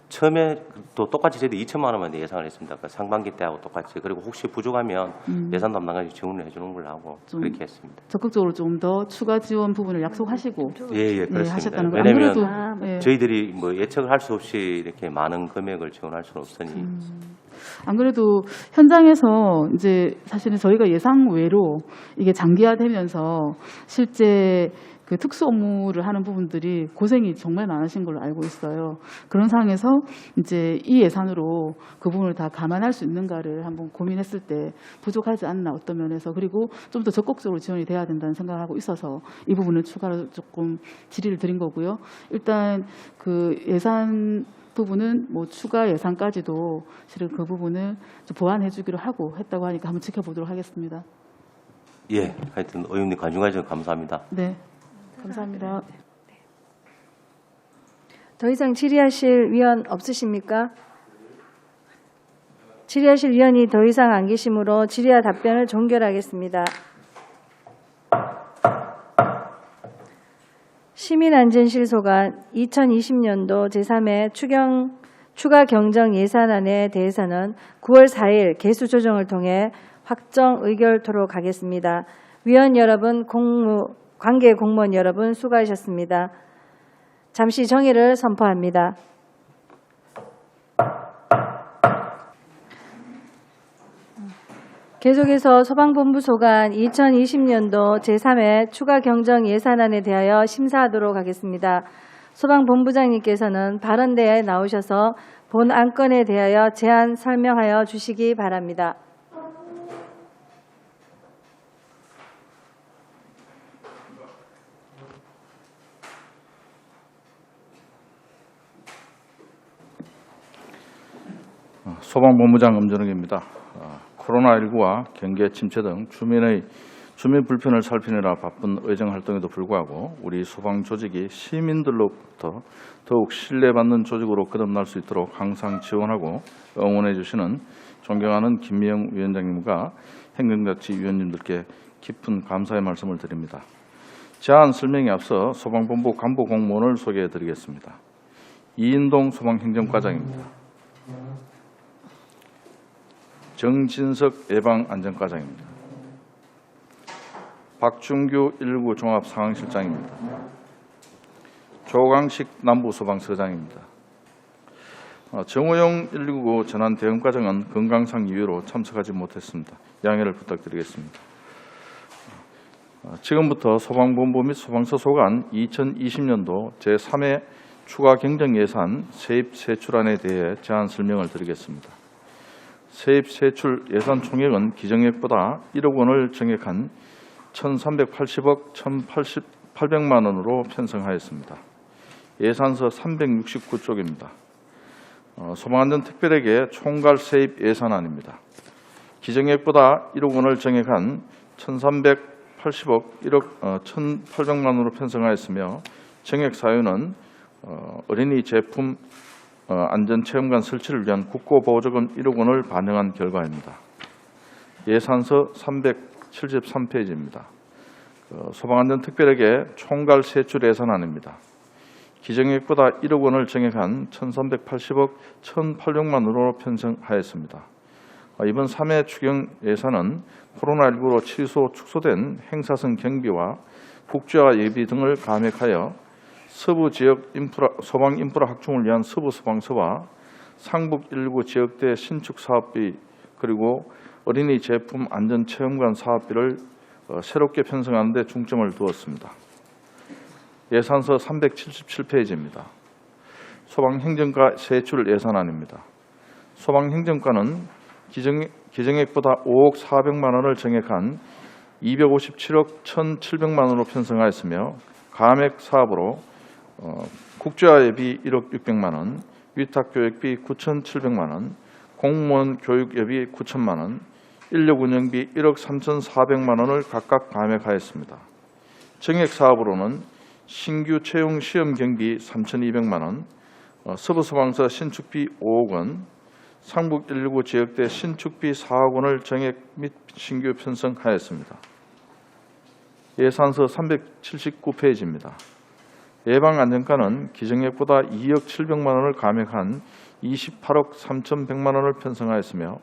처음에 또 똑같이 저희들이 2천만 원만 예상을 했습니다. 그 상반기 때하고 똑같이. 그리고 혹시 부족하면 예산 담당관이 지원을 해주는 걸로 하고 좀 그렇게 했습니다. 적극적으로 좀 더 추가 지원 부분을 약속하시고 예, 하셨다는 그렇습니다. 거예요. 왜냐하면 안 그래도 저희들이 뭐 예측을 할 수 없이 이렇게 많은 금액을 지원할 수는 없으니 안 그래도 현장에서 이제 사실은 저희가 예상 외로 이게 장기화되면서 실제 그 특수 업무를 하는 부분들이 고생이 정말 많으신 걸로 알고 있어요. 그런 상황에서 이제 이 예산으로 그 부분을 다 감안할 수 있는가를 한번 고민했을 때 부족하지 않나 어떤 면에서 그리고 좀 더 적극적으로 지원이 돼야 된다는 생각을 하고 있어서 이 부분을 추가로 조금 질의를 드린 거고요. 일단 그 예산 부분은 뭐 추가 예산까지도 실은 그 부분을 좀 보완해 주기로 하고 했다고 하니까 한번 지켜보도록 하겠습니다. 예, 하여튼 의원님 관심해 주셔서 감사합니다. 네. 감사합니다. 더 이상 질의하실 위원 없으십니까? 질의하실 위원이 더 이상 안 계시므로 질의와 답변을 종결하겠습니다. 시민안전실소관 2020년도 제3회 추가 경정 예산안에 대해서는 9월 4일 개수 조정을 통해 확정 의결토록 하겠습니다. 위원 여러분, 관계 공무원 여러분 수고하셨습니다. 잠시 정의를 선포합니다. 계속해서 소방본부소관 2020년도 제3회 추가 경정 예산안에 대하여 심사하도록 하겠습니다. 소방본부장님께서는 발언대에 나오셔서 본 안건에 대하여 제안 설명하여 주시기 바랍니다. 소방본부장 엄전욱입니다. 코로나19와 경계 침체 등 주민 불편을 살피느라 바쁜 의정 활동에도 불구하고 우리 소방 조직이 시민들로부터 더욱 신뢰받는 조직으로 거듭날 수 있도록 항상 지원하고 응원해 주시는 존경하는 김미영 위원장님과 행정자치위원님들께 깊은 감사의 말씀을 드립니다. 제안 설명에 앞서 소방본부 간부 공무원을 소개해 드리겠습니다. 이인동 소방행정과장입니다. 정진석 예방안전과장입니다. 박준규 119 종합상황실장입니다. 조강식 남부소방서장입니다. 정우영 119 전환 대응과장은 건강상 이유로 참석하지 못했습니다. 양해를 부탁드리겠습니다. 지금부터 소방본부 및 소방서 소관 2020년도 제3회 추가 경정 예산 세입 세출안에 대해 제안 설명을 드리겠습니다. 세입 세출 예산 총액은 기정액보다 1억 원을 정액한 1,380억 1,800만 원으로 편성하였습니다. 예산서 369쪽입니다. 소방안전특별에게 총괄 세입 예산안입니다. 기정액보다 1억 원을 정액한 1,380억 1,800만 원으로 편성하였으며 정액 사유는 어린이 제품 안전체험관 설치를 위한 국고보조금 1억 원을 반영한 결과입니다. 예산서 373페이지입니다. 소방안전특별에게 총괄 세출 예산안입니다. 기정액보다 1억 원을 정액한 1,380억 1,800만 원으로 편성하였습니다. 이번 3회 추경 예산은 코로나19로 취소된 행사성 경비와 국제화 예비 등을 감액하여 서부 지역 소방 인프라 확충을 위한 서부 소방서와 상북 1구 지역대 신축 사업비 그리고 어린이 제품 안전체험관 사업비를 새롭게 편성하는 데 중점을 두었습니다. 예산서 377페이지입니다. 소방행정과 세출 예산안입니다. 소방행정과는 기정액보다 5억 400만 원을 정액한 257억 1,700만 원으로 편성하였으며 감액 사업으로 국제화 예비 1억 600만 원, 위탁교육비 9,700만 원, 공무원 교육예비 9천만 원, 인력 운영비 1억 3,400만 원을 각각 감액하였습니다. 정액 사업으로는 신규 채용 시험 경비 3,200만 원, 서부소방서 신축비 5억 원, 상북 119 지역대 신축비 4억 원을 정액 및 신규 편성하였습니다. 예산서 379페이지입니다. 예방안전과는 기정액보다 2억 700만 원을 감액한 28억 3,100만 원을 편성하였으며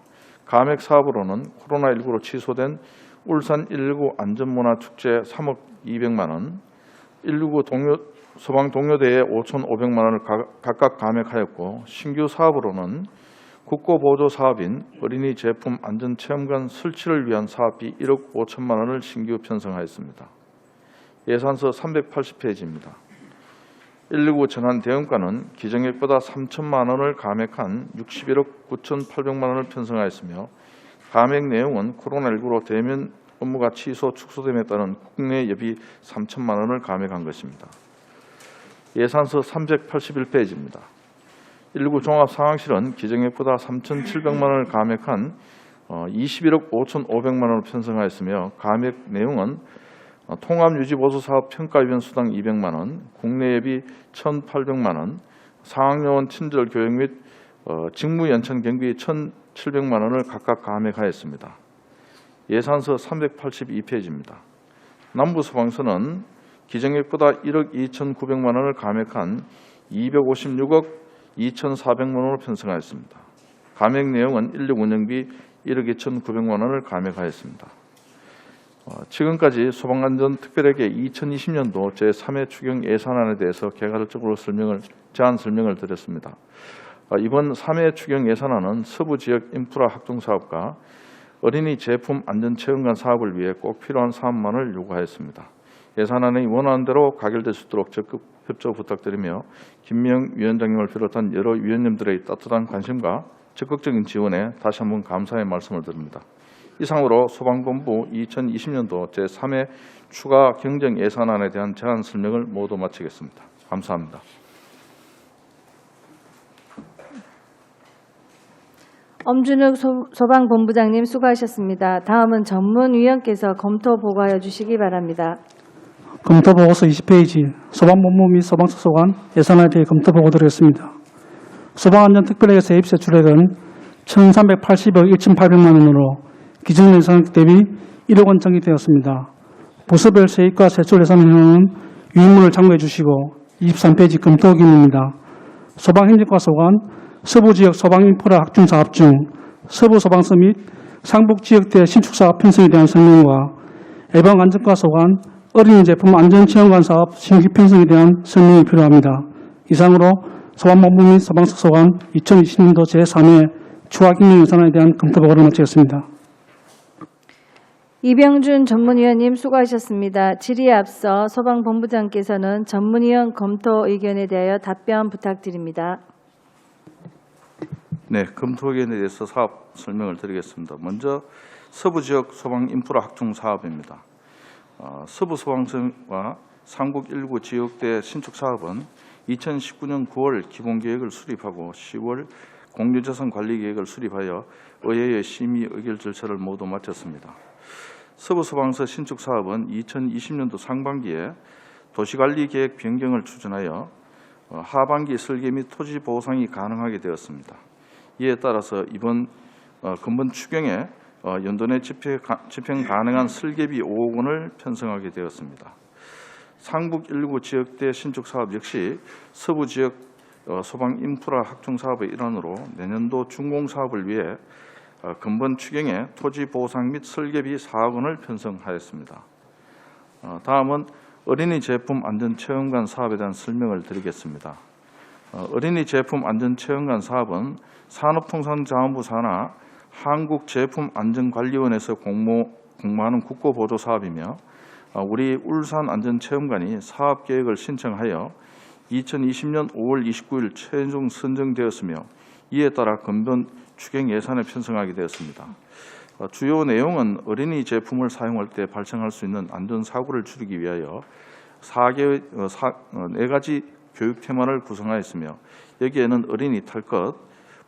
감액 사업으로는 코로나19로 취소된 울산 119 안전문화축제 3억 200만 원, 119 소방 동료대회 5,500만 원을 각각 감액하였고 신규 사업으로는 국고보조 사업인 어린이 제품 안전체험관 설치를 위한 사업비 1억 5천만 원을 신규 편성하였습니다. 예산서 380페이지입니다. 119 재난대응과는 기정액보다 3천만 원을 감액한 61억 9,800만 원을 편성하였으며 감액 내용은 코로나19로 대면 업무가 축소됨에 따른 국내 예비 3천만 원을 감액한 것입니다. 예산서 381페이지입니다. 119 종합상황실은 기정액보다 3,700만 원을 감액한 21억 5,500만 원을 편성하였으며 감액 내용은 통합유지보수사업 평가위원 수당 200만 원, 국내 예비 1,800만 원, 상학요원 친절 교육 및 직무연천 경비 1,700만 원을 각각 감액하였습니다. 예산서 382페이지입니다. 남부소방서는 기정액보다 1억 2,900만 원을 감액한 256억 2,400만 원으로 편성하였습니다. 감액 내용은 인력 운영비 1억 2,900만 원을 감액하였습니다. 지금까지 소방안전특별에게 2020년도 제3회 추경 예산안에 대해서 개괄적으로 제안 설명을 드렸습니다. 이번 3회 추경 예산안은 서부 지역 인프라 확충 사업과 어린이 제품 안전체험관 사업을 위해 꼭 필요한 사업만을 요구하였습니다. 예산안이 원하는 대로 가결될 수 있도록 적극 협조 부탁드리며 김미영 위원장님을 비롯한 여러 위원님들의 따뜻한 관심과 적극적인 지원에 다시 한번 감사의 말씀을 드립니다. 이상으로 소방본부 2020년도 제3회 추가 경정 예산안에 대한 제안 설명을 모두 마치겠습니다. 감사합니다. 엄준욱 소방본부장님 수고하셨습니다. 다음은 전문위원께서 검토 보고하여 주시기 바랍니다. 검토 보고서 20페이지 소방본부 및 소방수소관 예산안에 대해 검토 보고 드리겠습니다. 소방안전특별에게 세입 세출액은 1,380억 1,800만 원으로 기존 예산 대비 1억 원 정액되었습니다. 부서별 세입과 세출 예산은 유인물을 참고해 주시고 23페이지 검토 기능입니다. 소방행정과 소관 서부지역 소방인프라 확충 사업 중 서부소방서 및 상북지역대 신축사업 편성에 대한 설명과 예방안전과 소관 어린이 제품 안전체험관 사업 신규 편성에 대한 설명이 필요합니다. 이상으로 소방본부 및 소방수소관 2020년도 제3회 추가경정 예산안에 대한 검토 보고를 마치겠습니다. 이병준 전문위원님 수고하셨습니다. 질의에 앞서 소방본부장께서는 전문위원 검토 의견에 대하여 답변 부탁드립니다. 네, 검토에 대해서 사업 설명을 드리겠습니다. 먼저 서부 지역 소방 인프라 확충 사업입니다. 서부 소방서와 삼국 1구 지역대 신축 사업은 2019년 9월 기본 계획을 수립하고 10월 공유자산 관리 계획을 수립하여 의회의 심의 의결 절차를 모두 마쳤습니다. 서부 소방서 신축 사업은 2020년도 상반기에 도시관리 계획 변경을 추진하여 하반기 설계 및 토지 보상이 가능하게 되었습니다. 이에 따라서 이번 근본 추경에 연도내 집행 가능한 설계비 5억 원을 편성하게 되었습니다. 상북 1구 지역대 신축 사업 역시 서부 지역 소방 인프라 확충 사업의 일환으로 내년도 준공 사업을 위해 근본 추경에 토지 보상 및 설계비 4억 원을 편성하였습니다. 다음은 어린이 제품 안전 체험관 사업에 대한 설명을 드리겠습니다. 어린이 제품 안전 체험관 사업은 산업통상자원부 산하 한국제품안전관리원에서 공모하는 국고보조 사업이며 우리 울산안전체험관이 사업계획을 신청하여 2020년 5월 29일 최종 선정되었으며 이에 따라 근본 추경 예산을 편성하게 되었습니다. 주요 내용은 어린이 제품을 사용할 때 발생할 수 있는 안전사고를 줄이기 위하여 4가지 교육 테마를 구성하였으며 여기에는 어린이 탈 것,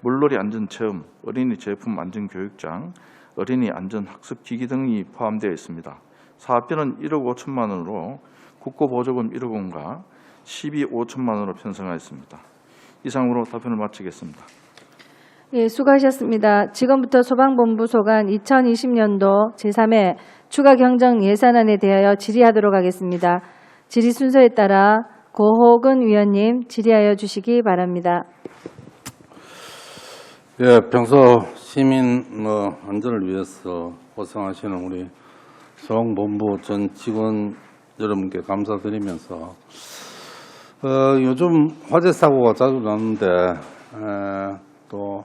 물놀이 안전체험, 어린이 제품 안전교육장, 어린이 안전학습기기 등이 포함되어 있습니다. 사업비는 1억 5천만 원으로 국고보조금 1억 원과 12 5천만 원으로 편성하였습니다. 이상으로 답변을 마치겠습니다. 예, 수고하셨습니다. 지금부터 소방본부 소관 2020년도 제3회 추가 경정 예산안에 대하여 질의하도록 하겠습니다. 질의 순서에 따라 고호근 위원님 질의하여 주시기 바랍니다. 예, 평소 시민 안전을 위해서 고생하시는 우리 소방본부 전 직원 여러분께 감사드리면서 요즘 화재 사고가 자주 나는데 또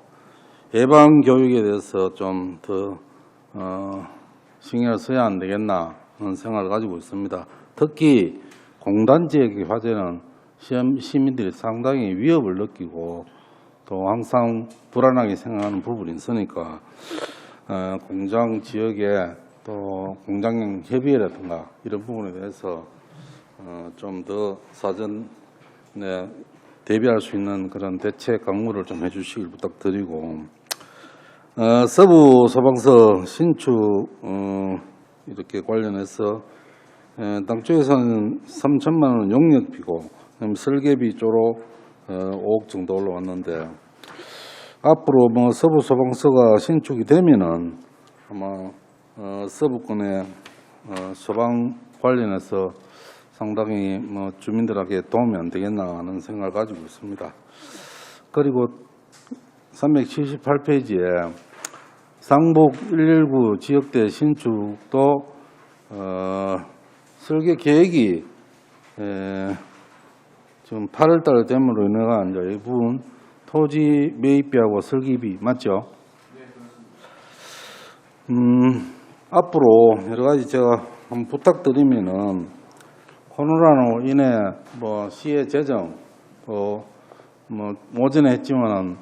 예방 교육에 대해서 좀 더 신경을 써야 안 되겠나 하는 생각을 가지고 있습니다. 특히 공단 지역의 화재는 시민들이 상당히 위협을 느끼고 또 항상 불안하게 생각하는 부분이 있으니까 공장 지역에 또 공장형 협의회라든가 이런 부분에 대해서 좀 더 사전에 대비할 수 있는 그런 대책 강구를 좀 해주시길 부탁드리고 서부 소방서 신축 이렇게 관련해서 당초에서는 3천만 원 용역비고 설계비 쪽으로 5억 정도 올라왔는데 앞으로 서부 소방서가 신축이 되면은 아마 서부권의 소방 관련해서 상당히 주민들에게 도움이 안 되겠나 하는 생각을 가지고 있습니다. 그리고 378페이지에 상북 119 지역대 신축도 설계 계획이 지금 8월달 됨으로 인해가 이제 이 부분 토지 매입비하고 설계비 맞죠? 네, 그렇습니다. 앞으로 여러 가지 제가 한번 부탁드리면은 코로나로 인해 시의 재정 또 오전에 했지만은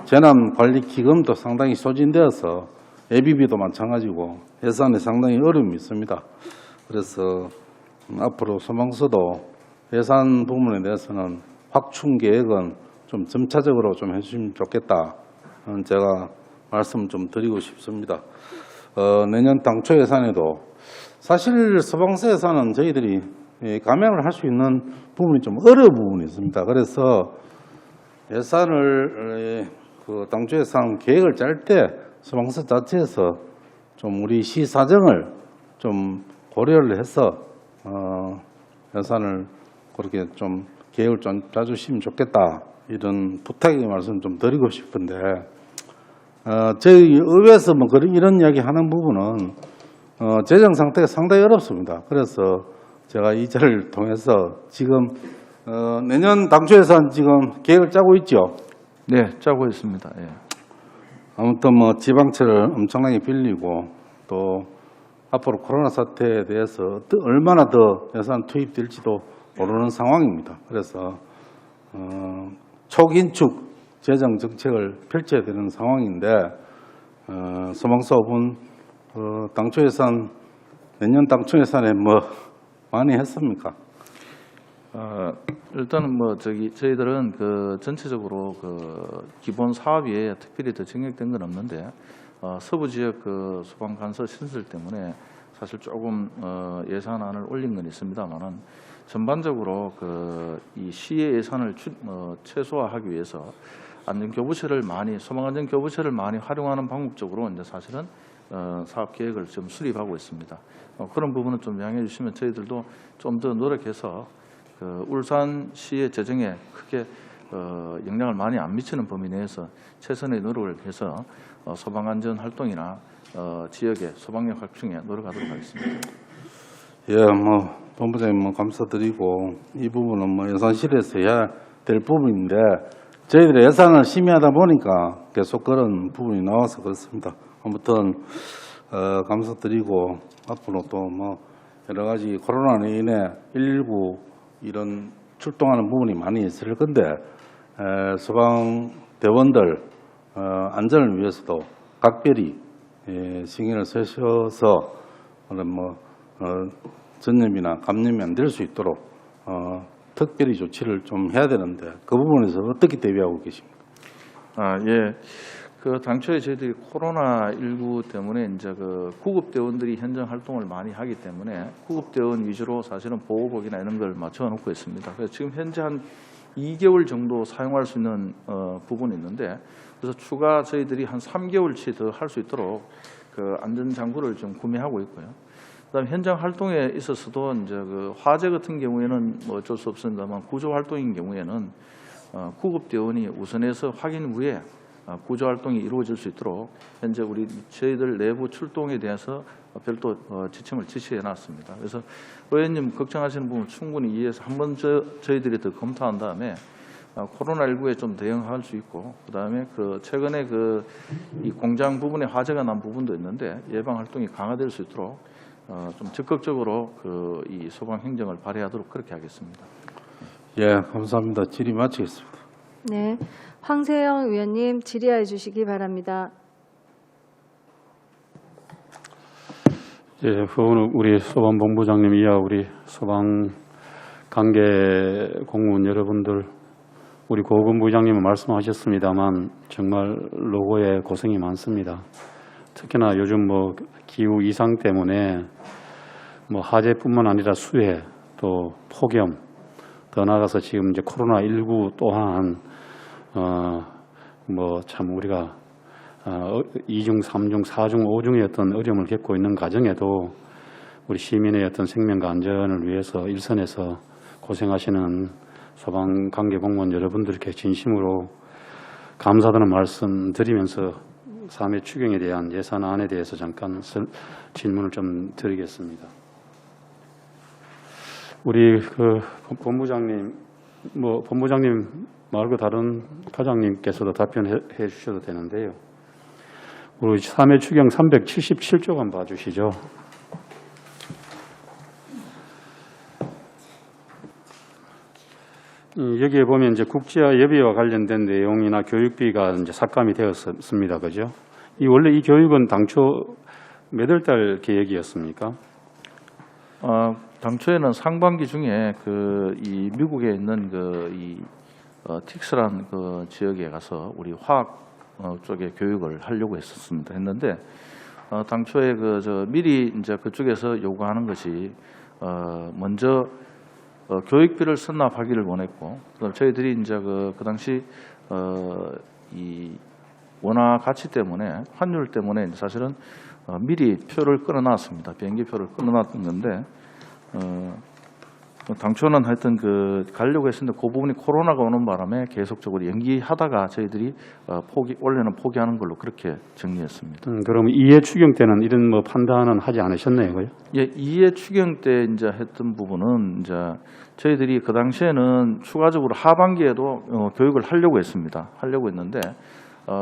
재난관리기금도 상당히 소진되어서 예비비도 마찬가지고 예산에 상당히 어려움이 있습니다. 그래서 앞으로 소방서도 예산 부분에 대해서는 확충 계획은 좀 점차적으로 좀 해주시면 좋겠다. 제가 말씀 좀 드리고 싶습니다. 내년 당초 예산에도 사실 소방서 예산은 저희들이 감행을 할 수 있는 부분이 좀 어려운 부분이 있습니다. 그래서 예산을 당초 예산 계획을 짤 때 소방서 자체에서 좀 우리 시 사정을 좀 고려를 해서 예산을 그렇게 좀 계획을 좀 짜주시면 좋겠다 이런 부탁의 말씀 좀 드리고 싶은데 저희 의회에서 이런 이야기 하는 부분은 재정 상태가 상당히 어렵습니다. 그래서 제가 이 자리를 통해서 지금 내년 당초 예산 지금 계획을 짜고 있죠. 네, 짜고 있습니다. 예. 아무튼 지방채를 엄청나게 빌리고 또 앞으로 코로나 사태에 대해서 얼마나 더 예산 투입될지도 모르는 상황입니다. 그래서 초긴축 재정 정책을 펼쳐야 되는 상황인데 소방사업은 당초 예산 내년 당초 예산에 뭐 많이 했습니까? 일단은 저희들은 전체적으로 기본 사업에 특별히 더 정액된 건 없는데 서부 지역 소방 간서 신설 때문에 사실 조금 예산안을 올린 건 있습니다만은 전반적으로 이 시의 예산을 최소화하기 위해서 안전교부처를 소방안전교부처를 많이 활용하는 방법적으로 이제 사실은 사업 계획을 좀 수립하고 있습니다. 그런 부분은 좀 양해해 주시면 저희들도 좀 더 노력해서 울산시의 재정에 크게 영향을 많이 안 미치는 범위 내에서 최선의 노력을 해서 소방안전 활동이나 지역의 소방력 확충에 노력하도록 하겠습니다. 예, 본부장님 감사드리고 이 부분은 예산실에서 해야 될 부분인데 저희들이 예산을 심의하다 보니까 계속 그런 부분이 나와서 그렇습니다. 아무튼 감사드리고 앞으로 또 여러 가지 코로나로 인해 119 이런 출동하는 부분이 많이 있을 건데 소방대원들 안전을 위해서도 각별히 신경을 쓰셔서 전염이나 감염이 안 될 수 있도록 특별히 조치를 좀 해야 되는데 그 부분에서 어떻게 대비하고 계십니까? 예. 당초에 저희들이 코로나19 때문에 이제 구급대원들이 현장 활동을 많이 하기 때문에 구급대원 위주로 사실은 보호복이나 이런 걸 맞춰 놓고 있습니다. 그래서 지금 현재 한 2개월 정도 사용할 수 있는 부분이 있는데 그래서 추가 저희들이 한 3개월치 더 할 수 있도록 안전장구를 좀 구매하고 있고요. 그다음에 현장 활동에 있어서도 이제 화재 같은 경우에는 어쩔 수 없습니다만 구조 활동인 경우에는 구급대원이 우선해서 확인 후에 구조 활동이 이루어질 수 있도록 현재 저희들 내부 출동에 대해서 별도 지침을 지시해 놨습니다. 그래서 의원님 걱정하시는 부분 충분히 이해해서 한번 저희들이 더 검토한 다음에 코로나19에 좀 대응할 수 있고 그다음에 최근에 이 공장 부분에 화재가 난 부분도 있는데 예방 활동이 강화될 수 있도록 좀 적극적으로 이 소방 행정을 발휘하도록 그렇게 하겠습니다. 예, 감사합니다. 질의 마치겠습니다. 네, 황세영 의원님 질의해 주시기 바랍니다. 예, 오늘 우리 소방본부장님 이하 우리 소방 관계 공무원 여러분들, 우리 고금 부장님은 말씀하셨습니다만 정말 노고에 고생이 많습니다. 특히나 요즘 기후 이상 때문에 화재뿐만 아니라 수해 또 폭염 더 나아가서 지금 이제 코로나19 또한 참 우리가 2중, 3중, 4중, 5중의 어떤 어려움을 겪고 있는 과정에도 우리 시민의 어떤 생명과 안전을 위해서 일선에서 고생하시는 소방관계 공무원 여러분들께 진심으로 감사드리는 말씀 드리면서 3회 추경에 대한 예산안에 대해서 잠깐 질문을 좀 드리겠습니다. 우리 본부장님, 본부장님 말고 다른 과장님께서도 답변해 주셔도 되는데요. 우리 3회 추경 377조 원 봐주시죠. 여기에 보면 이제 국제화 예비와 관련된 내용이나 교육비가 이제 삭감이 되었습니다. 그죠? 원래 이 교육은 당초 몇 월 달 계획이었습니까? 당초에는 상반기 중에 이 미국에 있는 틱스란 지역에 가서 우리 화학 쪽에 교육을 하려고 했는데 당초에 미리 이제 그쪽에서 요구하는 것이 먼저 교육비를 선납하기를 원했고, 그다음 저희들이 이제 그 당시 이 원화 가치 때문에 환율 때문에 사실은 미리 표를 끊어놨습니다. 비행기표를 끊어놨던 건데 당초는 하여튼 가려고 했었는데 그 부분이 코로나가 오는 바람에 계속적으로 연기하다가 저희들이 원래는 포기하는 걸로 그렇게 정리했습니다. 그럼 2회 추경 때는 이런 판단은 하지 않으셨나요? 예, 2회 추경 때 이제 했던 부분은 이제 저희들이 그 당시에는 추가적으로 하반기에도 교육을 하려고 했습니다. 하려고 했는데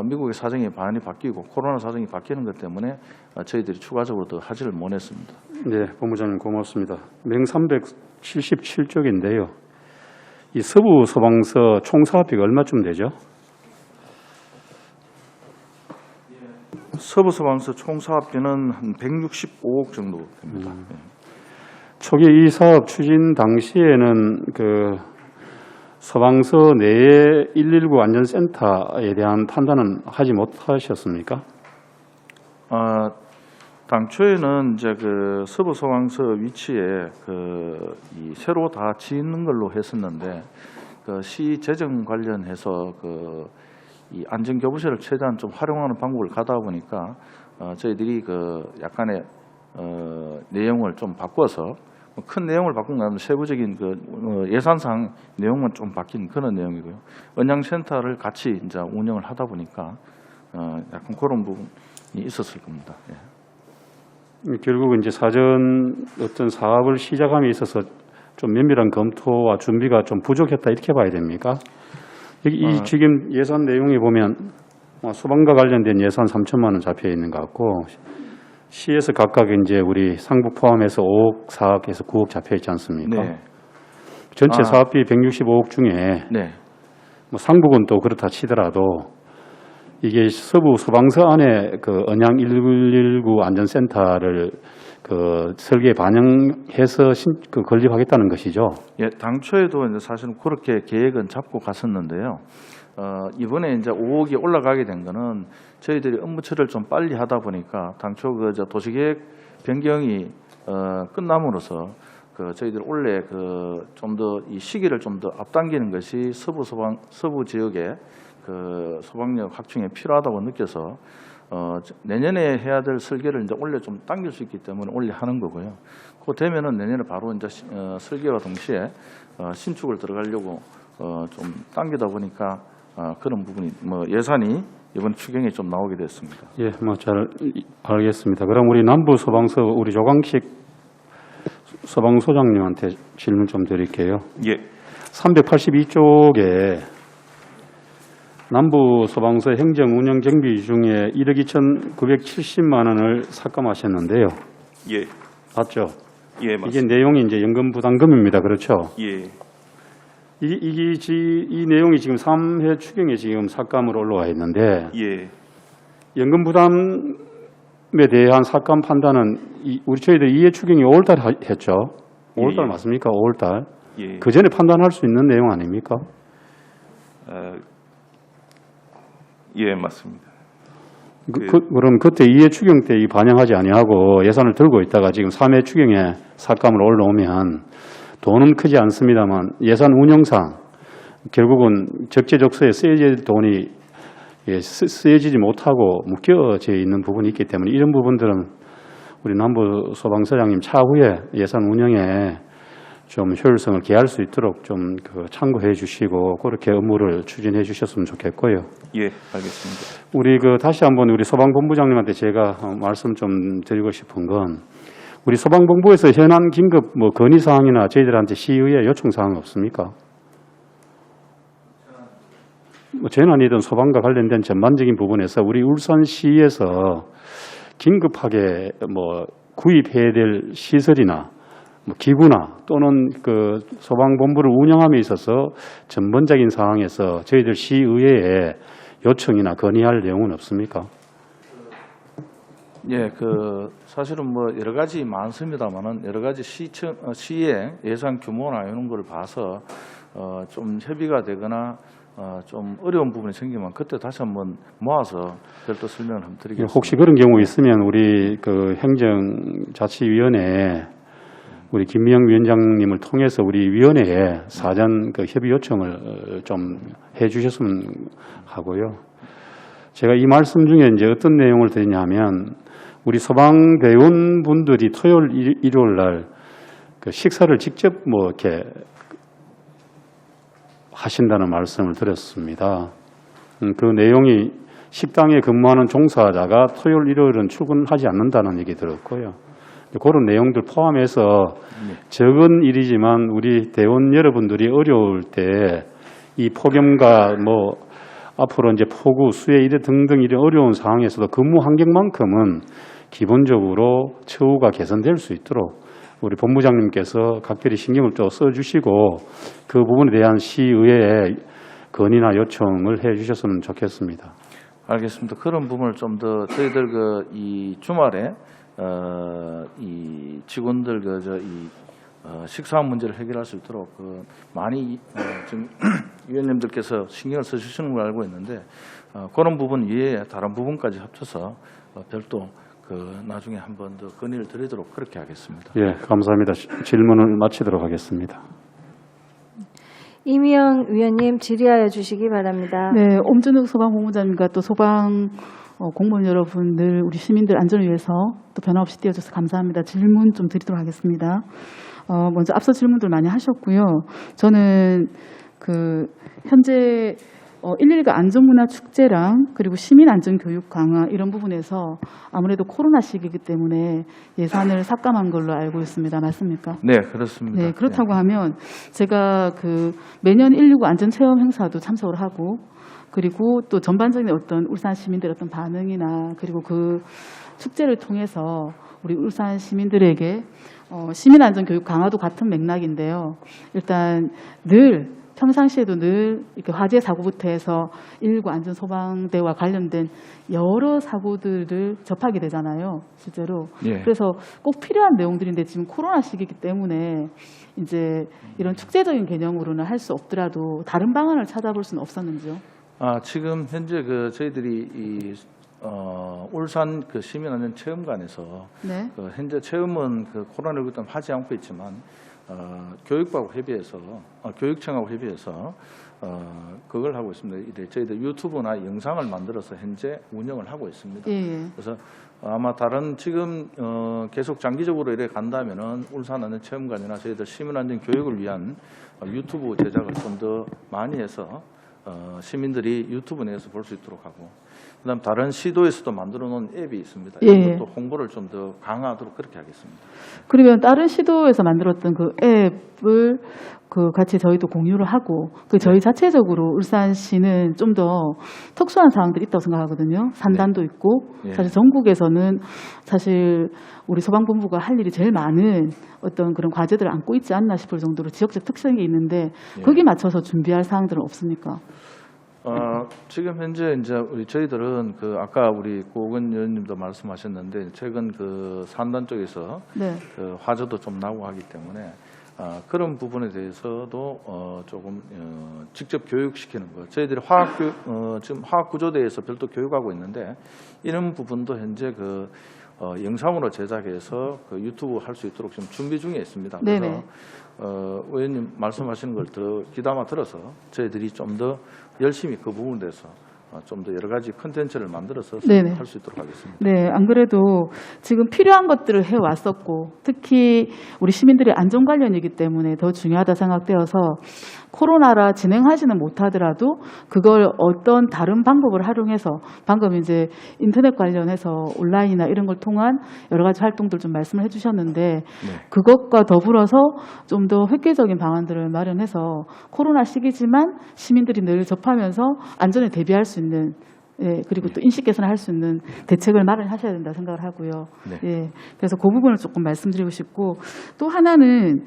미국의 사정이 많이 바뀌고 코로나 사정이 바뀌는 것 때문에 저희들이 추가적으로 더 하지를 못했습니다. 네, 본부장님 고맙습니다. 명 377쪽인데요. 이 서부 소방서 총 사업비가 얼마쯤 되죠? 서부 소방서 총 사업비는 한 165억 정도 됩니다. 초기 이 사업 추진 당시에는 그 소방서 내에 119 안전센터에 대한 판단은 하지 못하셨습니까? 당초에는 이제 그 서부 소방서 위치에 이 새로 다 짓는 걸로 했었는데 그 시 재정 관련해서 이 안전 교부실을 최대한 좀 활용하는 방법을 가다 보니까 저희들이 그 약간의 내용을 좀 바꿔서 큰 내용을 바꾼 건 아니고 세부적인 예산상 내용만 좀 바뀐 그런 내용이고요. 언양센터를 같이 이제 운영을 하다 보니까 약간 그런 부분이 있었을 겁니다. 예. 결국은 이제 사전 어떤 사업을 시작함에 있어서 좀 면밀한 검토와 준비가 좀 부족했다 이렇게 봐야 됩니까? 이 지금 예산 내용에 보면 소방과 관련된 예산 3천만 원 잡혀 있는 것 같고 시에서 각각 이제 우리 상부 포함해서 5억, 4억에서 9억 잡혀 있지 않습니까? 네. 전체 사업비 165억 중에 네. 뭐 상부군 또 그렇다 치더라도 이게 서부 소방서 안에 그 언양 119 안전센터를 그 설계에 반영해서 건립하겠다는 것이죠. 예, 당초에도 이제 사실은 그렇게 계획은 잡고 갔었는데요. 이번에 이제 5억이 올라가게 된 거는 저희들이 업무 처리를 좀 빨리 하다 보니까 당초 도시계획 변경이 끝남으로써 저희들 원래 좀 더 이 시기를 좀 더 앞당기는 것이 서부 지역의 소방력 확충에 필요하다고 느껴서 내년에 해야 될 설계를 이제 원래 좀 당길 수 있기 때문에 원래 하는 거고요. 그거 되면은 내년에 바로 이제 설계와 동시에 신축을 들어가려고 좀 당기다 보니까 그런 부분이 예산이 이번 추경에 좀 나오게 됐습니다. 예, 잘 알겠습니다. 그럼 우리 남부 소방서 우리 조광식 소방소장님한테 질문 좀 드릴게요. 예. 382쪽에 남부 소방서 행정 운영 경비 중에 1억 2,970만 원을 삭감하셨는데요. 예. 맞죠? 예, 맞습니다. 이게 내용이 이제 연금 부담금입니다. 그렇죠? 예. 이 내용이 지금 3회 추경에 지금 삭감으로 올라와 있는데 예. 연금 부담에 대한 삭감 판단은 우리 저희들 2회 추경이 5월달 했죠. 5월달 예. 맞습니까? 5월달. 예. 그 전에 판단할 수 있는 내용 아닙니까? 예, 맞습니다. 그럼 그때 2회 추경 때 이 반영하지 아니하고 예산을 들고 있다가 지금 3회 추경에 삭감으로 올라오면 돈은 크지 않습니다만 예산 운영상 결국은 적재적소에 쓰여질 돈이 쓰여지지 못하고 묶여져 있는 부분이 있기 때문에 이런 부분들은 우리 남부 소방서장님 차후에 예산 운영에 좀 효율성을 기할 수 있도록 좀 참고해 주시고 그렇게 업무를 추진해 주셨으면 좋겠고요. 예, 알겠습니다. 우리 다시 한번 우리 소방본부장님한테 제가 말씀 좀 드리고 싶은 건 우리 소방본부에서 현안 긴급 건의 사항이나 저희들한테 시의회 요청 사항 없습니까? 재난이든 소방과 관련된 전반적인 부분에서 우리 울산시에서 긴급하게 구입해야 될 시설이나 기구나 또는 소방본부를 운영함에 있어서 전반적인 상황에서 저희들 시의회에 요청이나 건의할 내용은 없습니까? 예, 사실은 여러 가지 많습니다만은 여러 가지 시의 예산 규모나 이런 걸 봐서 좀 협의가 되거나 좀 어려운 부분이 생기면 그때 다시 한번 모아서 별도 설명을 한번 드리겠습니다. 혹시 그런 경우 있으면 우리 행정자치위원회에 우리 김미영 위원장님을 통해서 우리 위원회에 사전 협의 요청을 좀 해주셨으면 하고요. 제가 이 말씀 중에 이제 어떤 내용을 드리냐면 우리 소방대원분들이 토요일, 일요일 날 식사를 직접 이렇게 하신다는 말씀을 드렸습니다. 그 내용이 식당에 근무하는 종사자가 토요일, 일요일은 출근하지 않는다는 얘기 들었고요. 그런 내용들 포함해서 적은 일이지만 우리 대원 여러분들이 어려울 때 이 폭염과 앞으로 이제 폭우, 수해 이래 등등 이런 어려운 상황에서도 근무 환경만큼은 기본적으로 처우가 개선될 수 있도록 우리 본부장님께서 각별히 신경을 좀 써주시고 그 부분에 대한 시의회에 건의나 요청을 해 주셨으면 좋겠습니다. 알겠습니다. 그런 부분을 좀 더 저희들 이 주말에 이 직원들 식사 문제를 해결할 수 있도록 많이 지금 위원님들께서 신경을 써주시는 걸 알고 있는데 그런 부분 이외에 다른 부분까지 합쳐서 별도 나중에 한 번 더 건의를 드리도록 그렇게 하겠습니다. 예, 감사합니다. 질문을 마치도록 하겠습니다. 이미영 위원님 질의하여 주시기 바랍니다. 네, 엄준욱 소방본부장님과 또 소방 공무원 여러분 늘 우리 시민들 안전을 위해서 또 변함없이 뛰어줘서 감사합니다. 질문 좀 드리도록 하겠습니다. 먼저 앞서 질문들 많이 하셨고요. 저는 현재 119 안전문화 축제랑 그리고 시민 안전 교육 강화 이런 부분에서 아무래도 코로나 시기이기 때문에 예산을 삭감한 걸로 알고 있습니다. 맞습니까? 네, 그렇습니다. 네, 그렇다고 하면 제가 매년 119 안전 체험 행사도 참석을 하고 그리고 또 전반적인 어떤 울산 시민들의 어떤 반응이나 그리고 그 축제를 통해서 우리 울산 시민들에게 시민 안전 교육 강화도 같은 맥락인데요. 일단 평상시에도 늘 이렇게 화재 사고부터 해서 119 안전 소방대와 관련된 여러 사고들을 접하게 되잖아요, 실제로. 예. 그래서 꼭 필요한 내용들인데 지금 코로나 시기이기 때문에 이제 이런 축제적인 개념으로는 할 수 없더라도 다른 방안을 찾아볼 수는 없었는지요? 지금 현재 저희들이 울산 시민안전체험관에서 네. 현재 체험은 코로나19 때문에 하지 않고 있지만 교육부하고 협의해서 교육청하고 협의해서 그걸 하고 있습니다. 이제 저희들 유튜브나 영상을 만들어서 현재 운영을 하고 있습니다. 예. 그래서 아마 다른 지금 계속 장기적으로 이래 간다면은 울산안전체험관이나 저희들 시민안전 교육을 위한 유튜브 제작을 좀 더 많이 해서 시민들이 유튜브 내에서 볼 수 있도록 하고 그다음 다른 시도에서도 만들어 놓은 앱이 있습니다. 예. 이것도 홍보를 좀 더 강화하도록 그렇게 하겠습니다. 그러면 다른 시도에서 만들었던 그 앱을 같이 저희도 공유를 하고 저희 자체적으로 울산시는 좀 더 특수한 사항들이 있다고 생각하거든요. 산단도 있고 예. 사실 전국에서는 사실 우리 소방본부가 할 일이 제일 많은 어떤 그런 과제들을 안고 있지 않나 싶을 정도로 지역적 특성이 있는데 거기에 맞춰서 준비할 사항들은 없습니까? 지금 현재 저희들은 아까 우리 고은 의원님도 말씀하셨는데 최근 산단 쪽에서 네. 화재도 좀 나고 하기 때문에 그런 부분에 대해서도 조금 직접 교육시키는 거. 저희들이 지금 화학구조대에서 별도 교육하고 있는데 이런 부분도 현재 영상으로 제작해서 유튜브 할 수 있도록 지금 준비 중에 있습니다. 그래서 네네. 의원님 말씀하시는 걸 더 귀담아 들어서 저희들이 좀 더 열심히 그 부분에 대해서 좀 더 여러 가지 컨텐츠를 만들어서 네네. 할 수 있도록 하겠습니다. 네, 안 그래도 지금 필요한 것들을 해왔었고 특히 우리 시민들의 안전 관련이기 때문에 더 중요하다 생각되어서 코로나라 진행하지는 못하더라도 그걸 어떤 다른 방법을 활용해서 방금 이제 인터넷 관련해서 온라인이나 이런 걸 통한 여러 가지 활동들 좀 말씀을 해주셨는데 그것과 더불어서 좀 더 획기적인 방안들을 마련해서 코로나 시기지만 시민들이 늘 접하면서 안전에 대비할 수 있는 그리고 또 인식 개선을 할 수 있는 대책을 마련하셔야 된다 생각을 하고요. 네. 그래서 그 부분을 조금 말씀드리고 싶고 또 하나는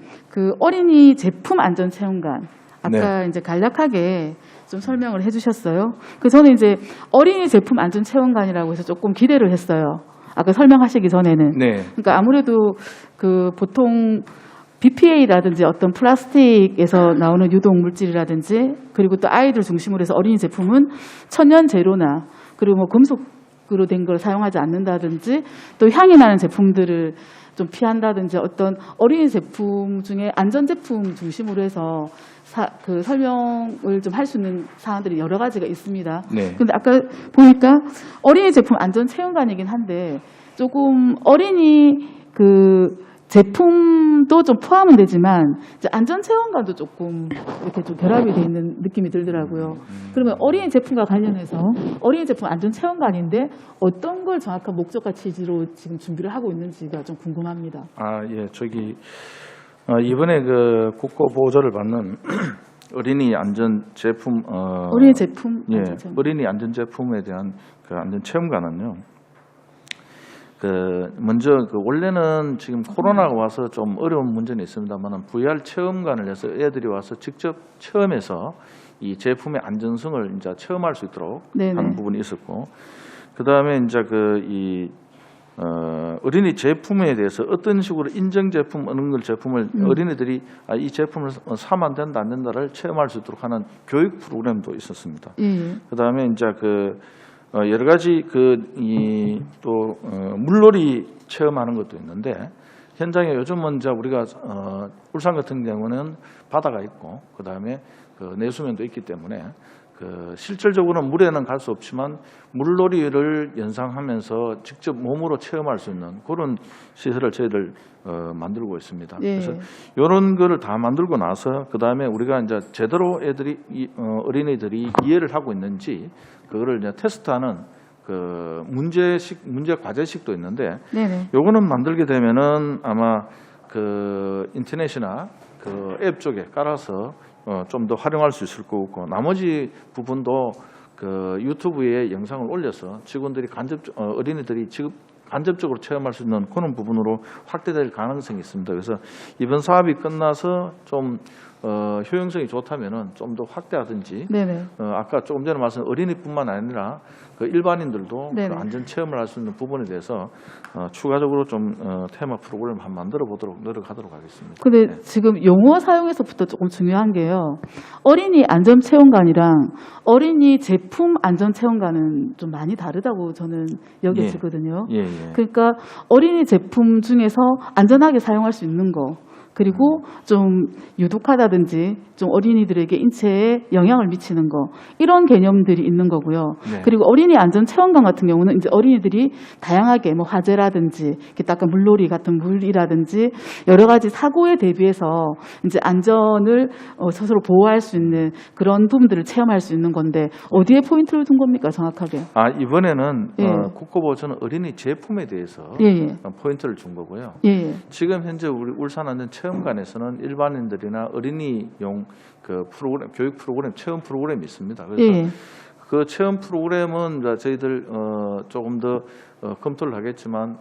어린이 제품 안전 체험관 아까 이제 간략하게 좀 설명을 해주셨어요. 저는 이제 어린이 제품 안전 체험관이라고 해서 조금 기대를 했어요. 아까 설명하시기 전에는. 네. 그러니까 아무래도 보통 BPA라든지 어떤 플라스틱에서 나오는 유독 물질이라든지 그리고 또 아이들 중심으로 해서 어린이 제품은 천연 재료나 그리고 금속으로 된 걸 사용하지 않는다든지 또 향이 나는 제품들을 좀 피한다든지 어떤 어린이 제품 중에 안전 제품 중심으로 해서 설명을 좀 할 수 있는 사항들이 여러 가지가 있습니다. 네. 근데 아까 보니까 어린이 제품 안전 체험관이긴 한데 조금 어린이 제품도 좀 포함은 되지만 이제 안전체험관도 조금 이렇게 좀 결합이 돼 있는 느낌이 들더라고요. 그러면 어린이 제품과 관련해서 어린이 제품 안전체험관인데 어떤 걸 정확한 목적과 취지로 지금 준비를 하고 있는지가 좀 궁금합니다. 예, 이번에 국가 보호자를 받는 어린이 안전 제품 어린이 제품 예, 안전체험관. 어린이 안전 제품에 대한 안전 체험관은요. 먼저 원래는 지금 코로나가 와서 좀 어려운 문제는 있습니다만 VR 체험관을 해서 애들이 와서 직접 체험해서 이 제품의 안전성을 이제 체험할 수 있도록 네네. 하는 부분이 있었고, 그 다음에 이제 어린이 제품에 대해서 어떤 식으로 인증 제품 어느 걸 제품을 어린이들이 이 제품을 사면 안 된다 안 된다를 체험할 수 있도록 하는 교육 프로그램도 있었습니다. 예. 그 다음에 이제 여러 가지 물놀이 체험하는 것도 있는데, 현장에 요즘은 이제 우리가 울산 같은 경우는 바다가 있고 그 다음에 내수면도 있기 때문에 실질적으로는 물에는 갈 수 없지만 물놀이를 연상하면서 직접 몸으로 체험할 수 있는 그런 시설을 저희들 만들고 있습니다. 예. 그래서 이런 거를 다 만들고 나서 그 다음에 우리가 이제 제대로 어린이들이 이해를 하고 있는지 그거를 이제 테스트하는 문제 과제식도 있는데, 네네. 요거는 만들게 되면은 아마 인터넷이나 앱 쪽에 깔아서 좀 더 활용할 수 있을 거고, 나머지 부분도 유튜브에 영상을 올려서 직원들이 어린이들이 간접적으로 체험할 수 있는 그런 부분으로 확대될 가능성이 있습니다. 그래서 이번 사업이 끝나서 좀 효용성이 좋다면은 좀 더 확대하든지, 네네. 아까 조금 전에 말씀드린 어린이뿐만 아니라 일반인들도 네네. 안전 체험을 할 수 있는 부분에 대해서 추가적으로 좀 테마 프로그램을 한번 만들어 보도록 노력하도록 하겠습니다. 근데 네. 지금 용어 사용에서부터 조금 중요한 게요. 어린이 안전체험관이랑 어린이 제품 안전체험관은 좀 많이 다르다고 저는 여겨지거든요. 예. 그러니까 어린이 제품 중에서 안전하게 사용할 수 있는 거, 그리고 좀 유독하다든지 좀 어린이들에게 인체에 영향을 미치는 거, 이런 개념들이 있는 거고요. 네. 그리고 어린이 안전체험관 같은 경우는 이제 어린이들이 다양하게 뭐 화재라든지 아까 물놀이 같은 물이라든지 여러 가지 사고에 대비해서 이제 안전을 스스로 보호할 수 있는 그런 부분들을 체험할 수 있는 건데, 어디에 포인트를 둔 겁니까, 정확하게? 이번에는 예. 국고보조는 어린이 제품에 대해서 예. 포인트를 준 거고요. 예. 지금 현재 우리 울산안전체험관에서는 일반인들이나 어린이용 프로그램, 교육 프로그램, 체험 프로그램이 있습니다. 그래서 예. 그 체험 프로그램은 이제 저희들 조금 더 검토를 하겠지만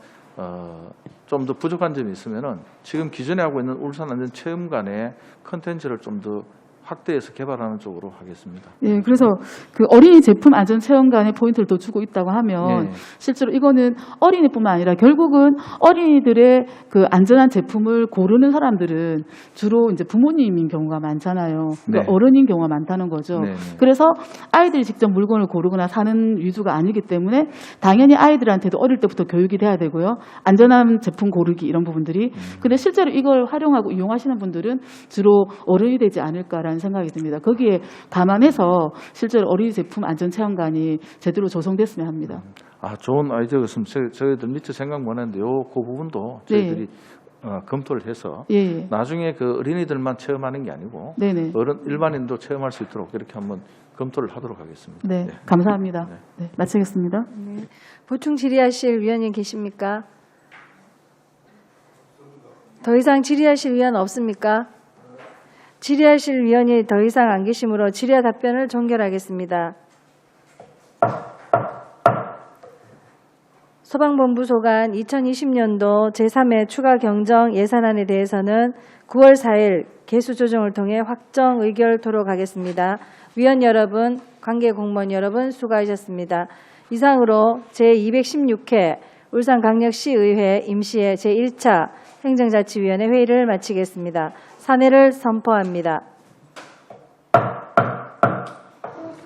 좀 더 부족한 점이 있으면은 지금 기존에 하고 있는 울산안전체험관의 컨텐츠를 좀 더 확대해서 개발하는 쪽으로 하겠습니다. 예, 그래서 어린이 제품 안전체험관에 포인트를 더 주고 있다고 하면 네. 실제로 이거는 어린이뿐만 아니라 결국은 어린이들의 안전한 제품을 고르는 사람들은 주로 이제 부모님인 경우가 많잖아요. 그러니까 네. 어른인 경우가 많다는 거죠. 네. 그래서 아이들이 직접 물건을 고르거나 사는 위주가 아니기 때문에 당연히 아이들한테도 어릴 때부터 교육이 돼야 되고요. 안전한 제품 고르기 이런 부분들이. 근데 실제로 이걸 활용하고 이용하시는 분들은 주로 어른이 되지 않을까라는 생각이 듭니다. 거기에 감안해서 실제로 어린이 제품 안전체험관이 제대로 조성됐으면 합니다. 좋은 아이디어였으면 저희들 미처 생각 못 했는데 그 부분도 저희들이 검토를 해서 예. 나중에 어린이들만 체험하는 게 아니고 네네. 일반인도 체험할 수 있도록 이렇게 한번 검토를 하도록 하겠습니다. 네, 감사합니다. 네, 마치겠습니다. 보충 질의하실 위원님 계십니까? 더 이상 질의하실 위원 없습니까? 질의하실 위원이 더 이상 안 계시므로 질의와 답변을 종결하겠습니다. 소방본부 소관 2020년도 제3회 추가 경정 예산안에 대해서는 9월 4일 개수 조정을 통해 확정 의결토록 하겠습니다. 위원 여러분, 관계 공무원 여러분 수고하셨습니다. 이상으로 제216회 울산광역시의회 임시회 제1차 행정자치위원회 회의를 마치겠습니다. 사내를 선포합니다.